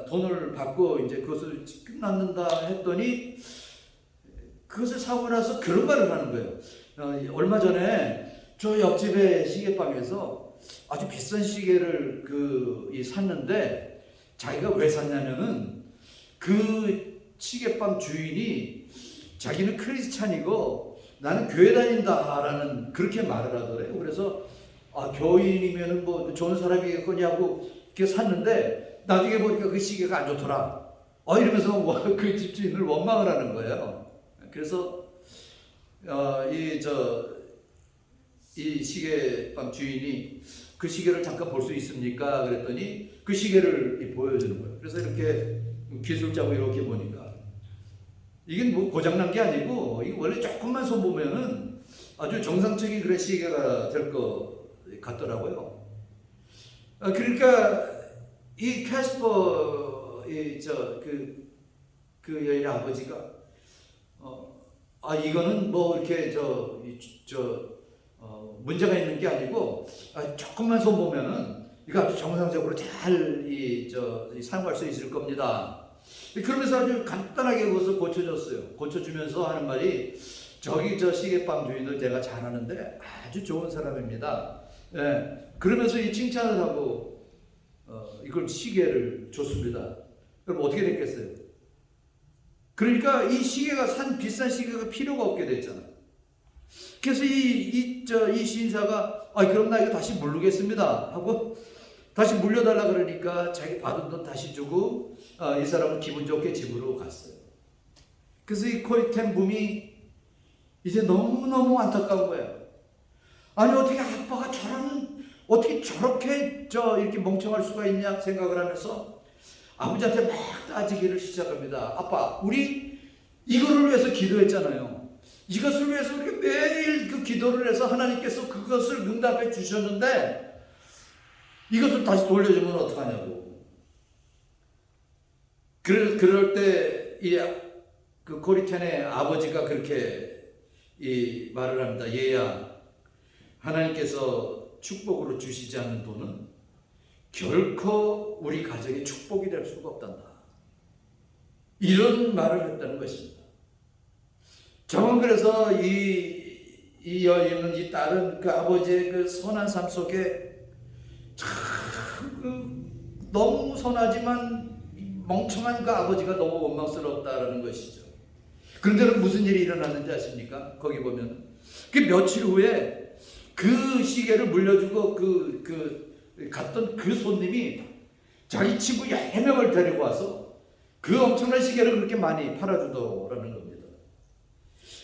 돈을 받고 이제 그것을 끝났는다 했더니 그것을 사고 나서 그런 말을 하는 거예요. 얼마 전에 저 옆집의 시계방에서 아주 비싼 시계를 샀는데 자기가 왜 샀냐면은 그 시계방 주인이 자기는 크리스찬이고 나는 교회 다닌다라는 그렇게 말을 하더래요. 그래서 교인이면은 뭐 좋은 사람이겠거냐고 이렇게 샀는데 나중에 보니까 그 시계가 안 좋더라. 이러면서 그 집주인을 원망을 하는 거예요. 그래서 이 시계방 주인이 그 시계를 잠깐 볼 수 있습니까? 그랬더니 그 시계를 보여주는 거예요. 그래서 이렇게 기술자고 이렇게 보니까 이게 뭐 고장난 게 아니고 이게 원래 조금만 손보면은 아주 정상적인 그런 시계가 될 것 같더라고요. 그러니까 이 캐스퍼 그 여인의 아버지가 이거는 뭐 이렇게 문제가 있는 게 아니고 조금만 손보면은 이거 아주 정상적으로 잘 사용할 수 있을 겁니다. 그러면서 아주 간단하게 그것을 고쳐줬어요. 고쳐주면서 하는 말이 저기 저 시계방 주인을 제가 잘 아는데 아주 좋은 사람입니다. 그러면서 이 칭찬을 하고 이걸 시계를 줬습니다. 그럼 어떻게 됐겠어요? 그러니까 이 시계가 비싼 시계가 필요가 없게 됐잖아. 그래서 이 신사가 그럼 나 이거 다시 물르겠습니다 하고 다시 물려달라 그러니까 자기 받은 돈 다시 주고 이 사람은 기분 좋게 집으로 갔어요. 그래서 이 코리 템붐이 이제 너무너무 안타까운 거예요. 아니 어떻게 아빠가 어떻게 저렇게 이렇게 멍청할 수가 있냐 생각을 하면서 아버지한테 막 따지기를 시작합니다. 아빠, 우리 이거를 위해서 기도했잖아요. 이것을 위해서 우리가 매일 그 기도를 해서 하나님께서 그것을 응답해 주셨는데 이것을 다시 돌려주면 어떡하냐고. 그럴 때 그 코리텐의 아버지가 그렇게 이 말을 합니다. 얘야, 하나님께서 축복으로 주시지 않는 돈은 결코 우리 가정의 축복이 될 수가 없단다. 이런 말을 했다는 것입니다. 저는 그래서 이 여인은 이 딸은 그 아버지의 그 선한 삶 속에 참 너무 선하지만 멍청한 그 아버지가 너무 원망스럽다라는 것이죠. 그런데 무슨 일이 일어났는지 아십니까? 거기 보면 그 며칠 후에 그 시계를 물려주고 갔던 그 손님이 자기 친구 10명을 데리고 와서 그 엄청난 시계를 그렇게 많이 팔아주더라는 겁니다.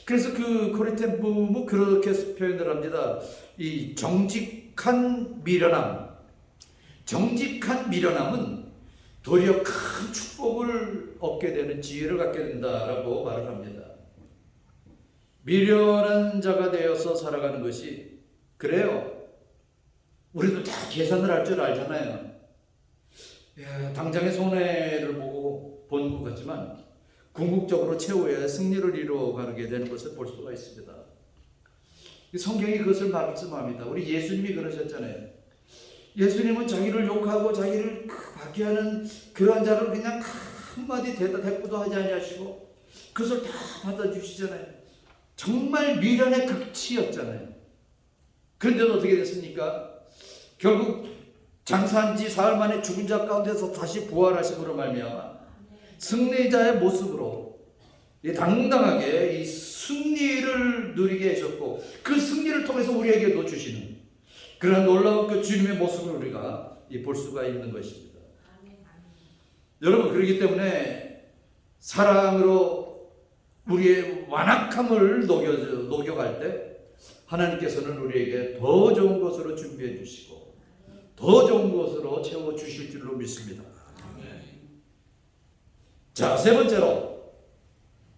그래서 그 코리텐붐은 그렇게 표현을 합니다. 이 정직한 미련함은 도리어 큰 축복을 얻게 되는 지혜를 갖게 된다라고 말을 합니다. 미련한 자가 되어서 살아가는 것이 그래요. 우리도 다 계산을 할 줄 알잖아요. 당장의 손해를 보고 본 것 같지만 궁극적으로 최후의 승리를 이루어가게 되는 것을 볼 수가 있습니다. 성경이 그것을 말씀합니다. 우리 예수님이 그러셨잖아요. 예수님은 자기를 욕하고 자기를 박해하는 그러한 자를 그냥 한마디 대꾸도 하지 아니하시고 그것을 다 받아주시잖아요. 정말 미련의 극치였잖아요. 그런데도 어떻게 됐습니까? 결국 장사한 지 사흘 만에 죽은 자 가운데서 다시 부활하심으로 말미암아 승리자의 모습으로 당당하게 이 승리를 누리게 하셨고 그 승리를 통해서 우리에게도 주시는 그런 놀라운 그 주님의 모습을 우리가 볼 수가 있는 것입니다. 여러분, 그렇기 때문에 사랑으로 우리의 완악함을 녹여갈 때 하나님께서는 우리에게 더 좋은 것으로 준비해 주시고 더 좋은 것으로 채워 주실 줄로 믿습니다. 자, 세 번째로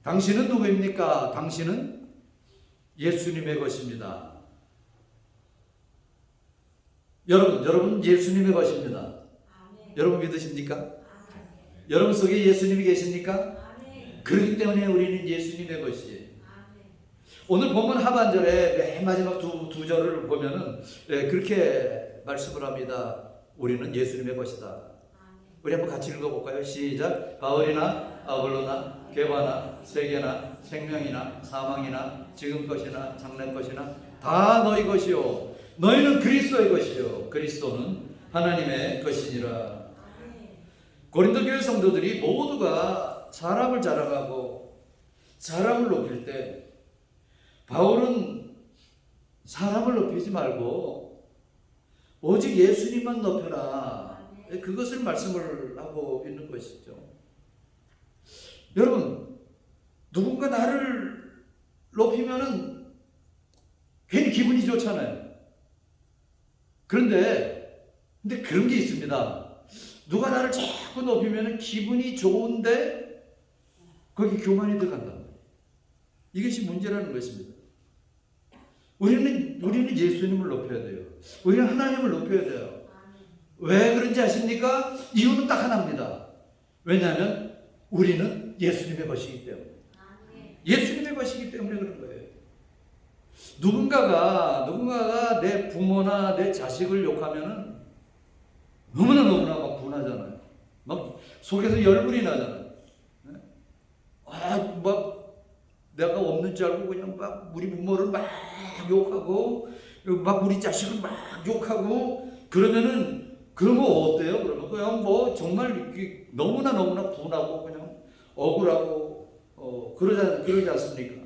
당신은 누구입니까? 당신은 예수님의 것입니다. 여러분 예수님의 것입니다. 아멘. 여러분 믿으십니까? 아멘. 여러분 속에 예수님이 계십니까? 아멘. 그렇기 때문에 우리는 예수님의 것이에요. 아멘. 오늘 본문 하반절에 맨 마지막 두 절을 보면은 그렇게 말씀을 합니다. 우리는 예수님의 것이다. 아멘. 우리 한번 같이 읽어볼까요? 시작. 바울이나 아볼로나 게바나 세계나 생명이나 사망이나 지금 것이나 장래 것이나 다 너희 것이요 너희는 그리스도의 것이요 그리스도는 하나님의 것이니라. 고린도 교회 성도들이 모두가 사람을 자랑하고 사람을 높일 때 바울은 사람을 높이지 말고 오직 예수님만 높여라, 그것을 말씀을 하고 있는 것이죠. 여러분, 누군가 나를 높이면은 괜히 기분이 좋잖아요. 그런데 그런 게 있습니다. 누가 나를 자꾸 높이면 기분이 좋은데 거기 교만이 들어간다. 이것이 문제라는 것입니다. 우리는 예수님을 높여야 돼요. 우리는 하나님을 높여야 돼요. 왜 그런지 아십니까? 이유는 딱 하나입니다. 왜냐하면 우리는 예수님의 것이기 때문에. 예수님의 것이기 때문에 그런 거예요. 누군가가 내 부모나 내 자식을 욕하면은 너무나 막 분하잖아요. 막 속에서 열불이 나잖아요. 막 내가 없는 줄 알고 그냥 막 우리 부모를 막 욕하고 막 우리 자식을 막 욕하고 그러면은 그런 거 어때요? 그러면 그냥 뭐 정말 너무나 분하고 그냥 억울하고 그러지 않습니까?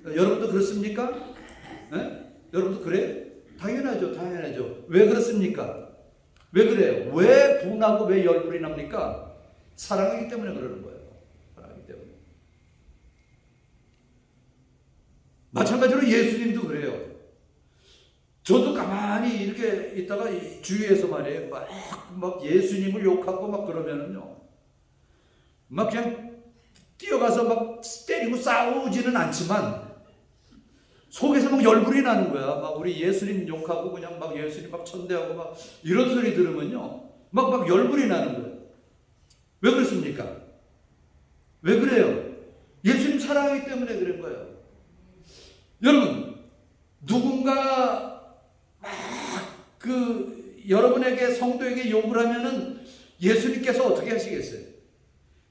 여러분도 그렇습니까? 네? 여러분도 그래요? 당연하죠. 왜 그렇습니까? 왜 그래요? 왜 분하고 왜 열불이 납니까? 사랑하기 때문에 그러는 거예요. 사랑하기 때문에. 마찬가지로 예수님도 그래요. 저도 가만히 이렇게 있다가 주위에서 말이에요. 막 예수님을 욕하고 막 그러면은요. 막 그냥 뛰어가서 막 때리고 싸우지는 않지만 속에서 막 열불이 나는 거야. 막 우리 예수님 욕하고 그냥 막 예수님 막 천대하고 막 이런 소리 들으면요. 막 열불이 나는 거예요. 왜 그렇습니까? 왜 그래요? 예수님 사랑하기 때문에 그런 거예요. 여러분, 누군가 여러분에게 성도에게 욕을 하면은 예수님께서 어떻게 하시겠어요?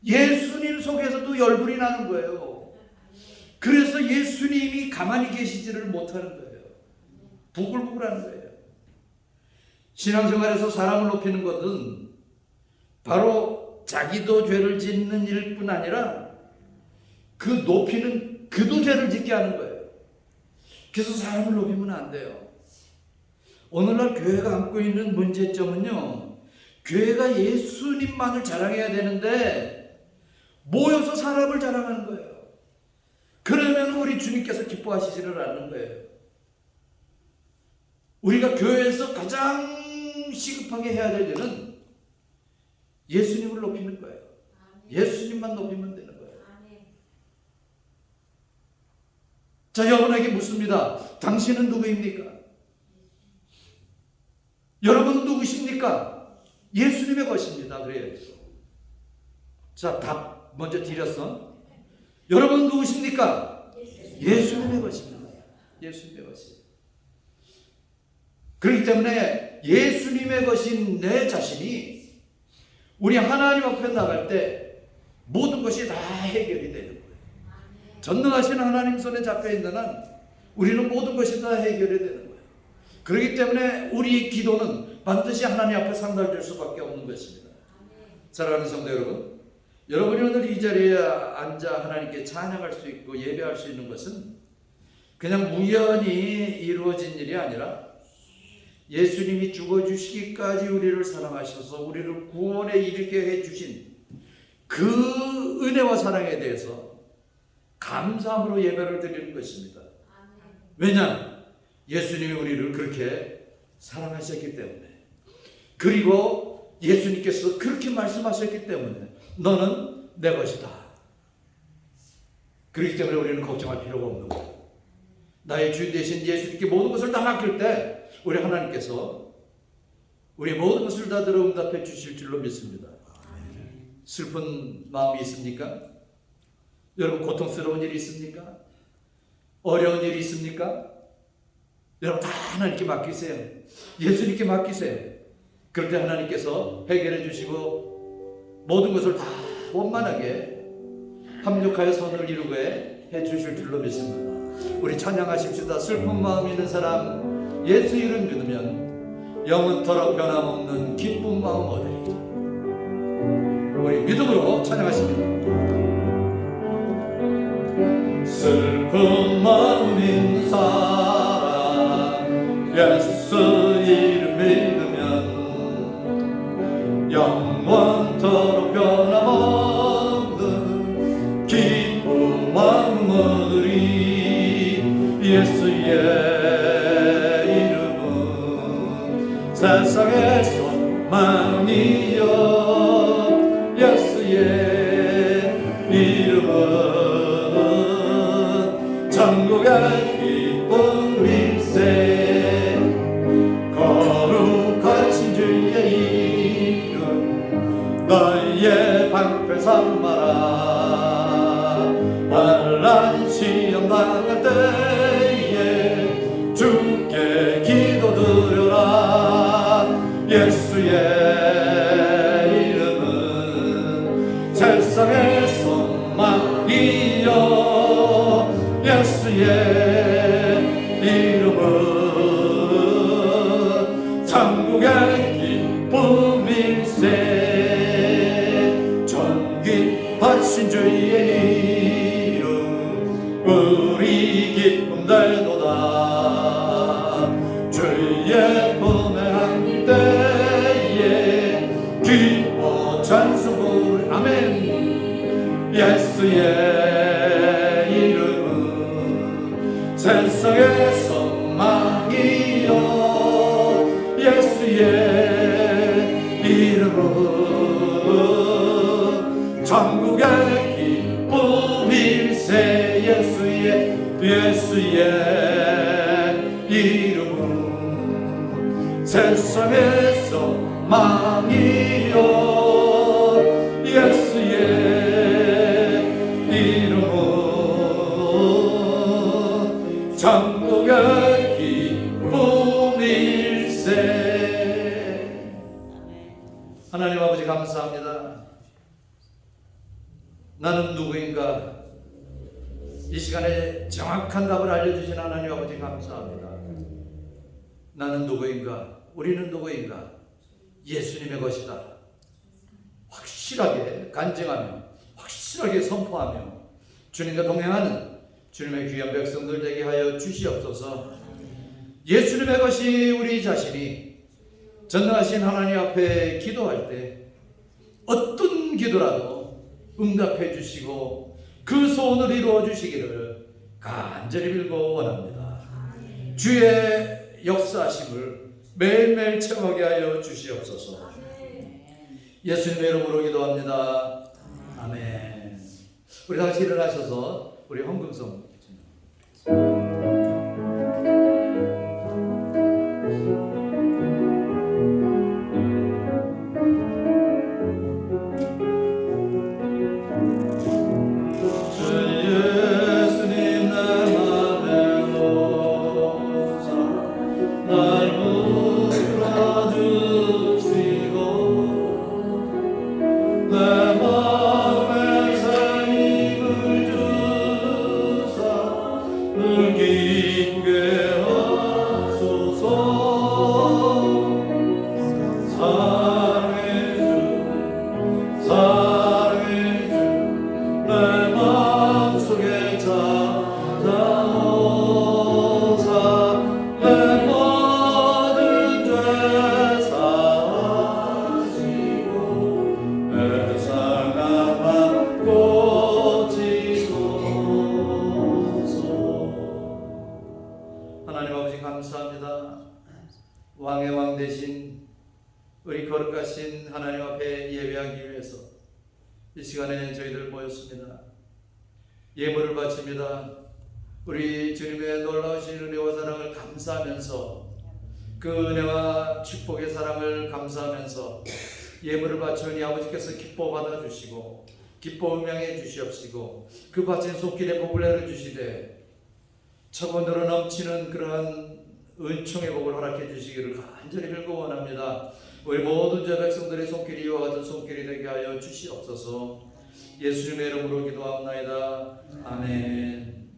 예수님 속에서도 열불이 나는 거예요. 그래서 예수님이 가만히 계시지를 못하는 거예요. 부글부글하는 거예요. 신앙생활에서 사람을 높이는 것은 바로 자기도 죄를 짓는 일뿐 아니라 그 높이는 그도 죄를 짓게 하는 거예요. 그래서 사람을 높이면 안 돼요. 오늘날 교회가 안고 있는 문제점은요, 교회가 예수님만을 자랑해야 되는데 모여서 사람을 자랑하는 거예요. 그러면 우리 주님께서 기뻐하시지를 않는 거예요. 우리가 교회에서 가장 시급하게 해야 될 일은 예수님을 높이는 거예요. 예수님만 높이면 되는 거예요. 자, 여러분에게 묻습니다. 당신은 누구입니까? 여러분은 누구십니까? 예수님의 것입니다. 그래요. 자, 답 먼저 드렸어. 여러분은 누구십니까? 예수님의 것입니다. 예수님의 것입니다. 그렇기 때문에 예수님의 것인 내 자신이 우리 하나님 앞에 나갈 때 모든 것이 다 해결이 되는 거예요. 전능하신 하나님 손에 잡혀 있는 한 우리는 모든 것이 다 해결이 되는 거예요. 그렇기 때문에 우리 기도는 반드시 하나님 앞에 상달될 수밖에 없는 것입니다. 사랑하는 성도 여러분, 여러분이 오늘 이 자리에 앉아 하나님께 찬양할 수 있고 예배할 수 있는 것은 그냥 우연히 이루어진 일이 아니라 예수님이 죽어주시기까지 우리를 사랑하셔서 우리를 구원에 이르게 해주신 그 은혜와 사랑에 대해서 감사함으로 예배를 드리는 것입니다. 왜냐? 예수님이 우리를 그렇게 사랑하셨기 때문에, 그리고 예수님께서 그렇게 말씀하셨기 때문에 너는 내 것이다. 그렇기 때문에 우리는 걱정할 필요가 없는 거예요. 나의 주인 되신 예수님께 모든 것을 다 맡길 때 우리 하나님께서 우리 모든 것을 다 들어 응답해 주실 줄로 믿습니다. 슬픈 마음이 있습니까? 여러분 고통스러운 일이 있습니까? 어려운 일이 있습니까? 여러분 다 하나님께 맡기세요. 예수님께 맡기세요. 그럴 때 하나님께서 해결해 주시고 모든 것을 다 원만하게 합력하여 선을 이루게 해 주실 줄로 믿습니다. 우리 찬양하십시다. 슬픈 마음 있는 사람 예수 이름 믿으면 영원토록 변함없는 기쁜 마음 얻으리. 우리 믿음으로 찬양하십니다. 슬픈 마음 있는 사람 예수 이름 믿으면 영원토록 변함없는 기쁜 마음 얻으리. 예수의 이름은 세상의 소망이요 예수의 이름은 천국의 기쁨일세. 거룩하신 주의 이름 너희의 방패 삼아라. 환난 시험 당할 때에 주께 기도드려라. 예수의 이름은 세상의 소망이요 예수의 이름은 천국의 기쁨일세. 존귀하신 주의 이름 우리 기쁨 되도다. 주의 품에 한 때에 기뻐 찬송 부르. 아멘. 예수의 이름은 세상의 소망이요 예수의 이름은 천국의 기쁨일세. 예수의 이름은 세상의 소망이요 예수의 이름은 천국의 기쁨일세. 하나님 아버지 감사합니다. 나는 누구인가? 이 시간에 정확한 답을 알려주신 하나님 아버지 감사합니다. 나는 누구인가? 우리는 누구인가? 예수님의 것이다. 확실하게 간증하며 확실하게 선포하며 주님과 동행하는 주님의 귀한 백성들 되게 하여 주시옵소서. 예수님의 것이 우리 자신이 전능하신 하나님 앞에 기도할 때 어떤 기도라도 응답해 주시고 그 소원을 이루어 주시기를 간절히 빌고 원합니다. 주의 역사하심을 매일매일 체험하게 하여 주시옵소서. 예수님의 이름으로 기도합니다. 아멘. 우리 다시 일어나셔서 우리 헌금성 감사합니다. 왕의 왕 되신 우리 거룩하신 하나님 앞에 예배하기 위해서 이 시간에 저희들 모였습니다. 예물을 바칩니다. 우리 주님의 놀라우신 은혜와 사랑을 감사하면서 그 은혜와 축복의 사랑을 감사하면서 예물을 바치니 아버지께서 기뻐 받아주시고 기뻐 음양해 주시옵시고 그 바친 손길에 복을 내려주시되 처분으로 넘치는 그러한 은총의 복을 허락해 주시기를 간절히 빌고 원합니다. 우리 모든 제 백성들의 손길이 이와 같은 손길이 되게 하여 주시옵소서. 예수님의 이름으로 기도하옵나이다. 아멘.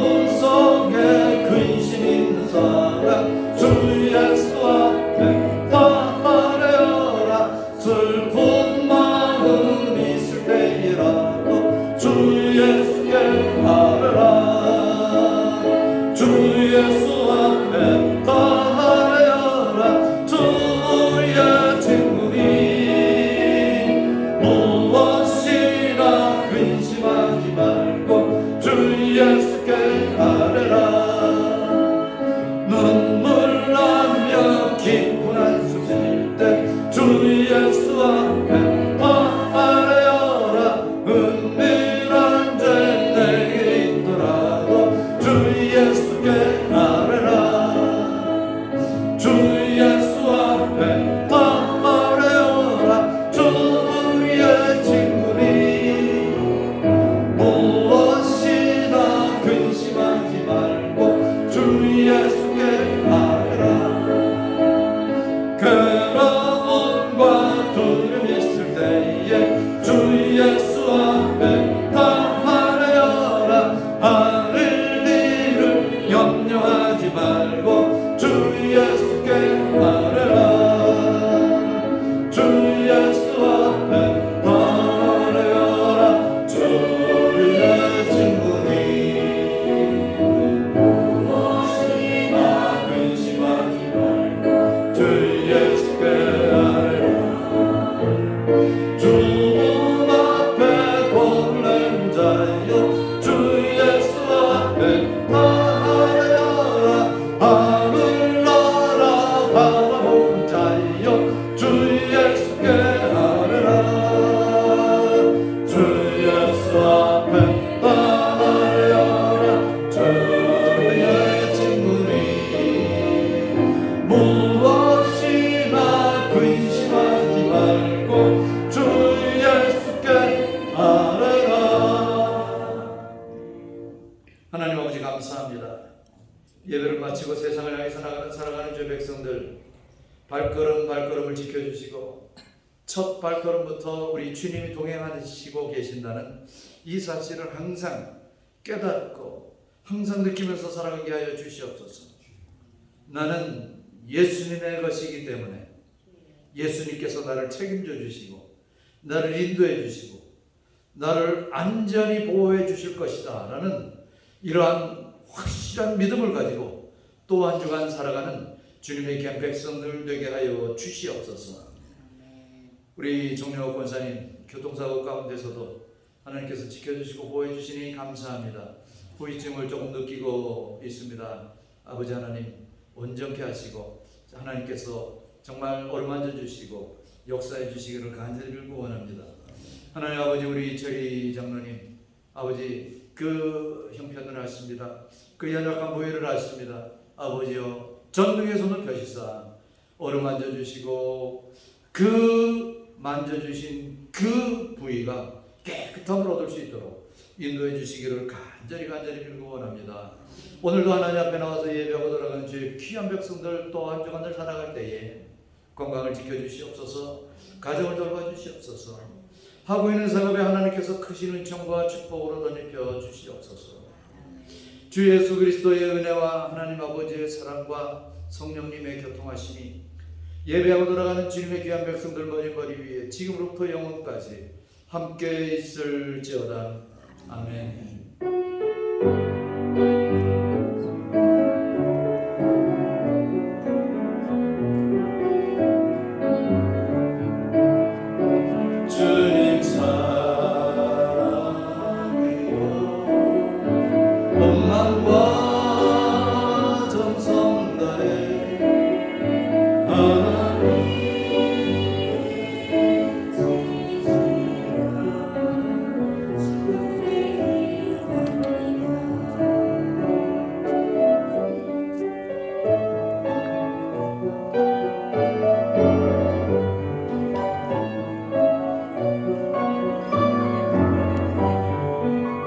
마음속에 근심 있는 사람 주 예수 앞에 바라여라. 슬픈 마음 있을 때이라도 주 예수께 바라라. 주 예수 앞에 바라여라. 주의 친구니 무엇이나 근심하지 말고 주 예수께 바라라. 눈물 나며 기쁜 한숨 쉴 때 주 예수 앞에 바라여라. 은밀한 죄 내게 있더라도 주 예수께 바라라. 주 예수 앞에 바라여라. 주의 친구니 무엇이나 근심하지 말고 주 예수께 바라라. 괴로움과 두려움 있을 때에 주 예수 앞에 바라여라. 하늘 일을 염려하지 말고 주 예수께 바라라. 주 예수 앞에 바라여라. 주의 친구니 무엇이나 근심하지 말고 주 예수께 바라라. 주님 앞에 고른 자여 주 예수 앞에 바라여라. 하늘 나라 바라본 자여 주 예수께 바라라. 주 예수 앞에 바라여라. 주의 친구니 무엇이나 근심하지 말고 주 예수께 바라라. 하나님 아버지 감사합니다. 예배를 마치고 세상을 향해 살아가는 주 백성들 발걸음을 지켜주시고 첫 발걸음부터 우리 주님이 동행하시고 계신다는 이 사실을 항상 깨닫고 항상 느끼면서 살아가게 하여 주시옵소서. 나는 예수님의 것이기 때문에 예수님께서 나를 책임져 주시고 나를 인도해 주시고 나를 안전히 보호해 주실 것이다 라는 이러한 확실한 믿음을 가지고 또 한 주간 살아가는 주님의 귀한 백성들 되게 하여 주시옵소서. 우리 정영호 권사님 교통사고 가운데서도 하나님께서 지켜주시고 보호해 주시니 감사합니다. 후유증을 조금 느끼고 있습니다. 아버지 하나님 온전케 하시고 하나님께서 정말 어루만져 주시고 역사해 주시기를 간절히 빌고 원합니다. 하나님 아버지, 우리 철희 장로님 아버지 그 형편을 아십니다. 그 연약한 부위를 아십니다. 아버지여 전능의 손을 펴시사 어루만져 주시고 그 만져주신 그 부위가 깨끗함을 얻을 수 있도록 인도해 주시기를 간절히 빌고 원합니다. 오늘도 하나님 앞에 나와서 예배하고 돌아가는 주의 귀한 백성들 또 한 주간을 살아갈 때에 건강을 지켜주시옵소서. 가정을 돌봐주시옵소서. 하고 있는 작업에 하나님께서 크신 은총과 축복으로 덧입혀 주시옵소서. 주 예수 그리스도의 은혜와 하나님 아버지의 사랑과 성령님의 교통하심이 예배하고 돌아가는 주님의 귀한 백성들 머리 위에 지금부터 영원까지 함께 있을지어다. 아멘.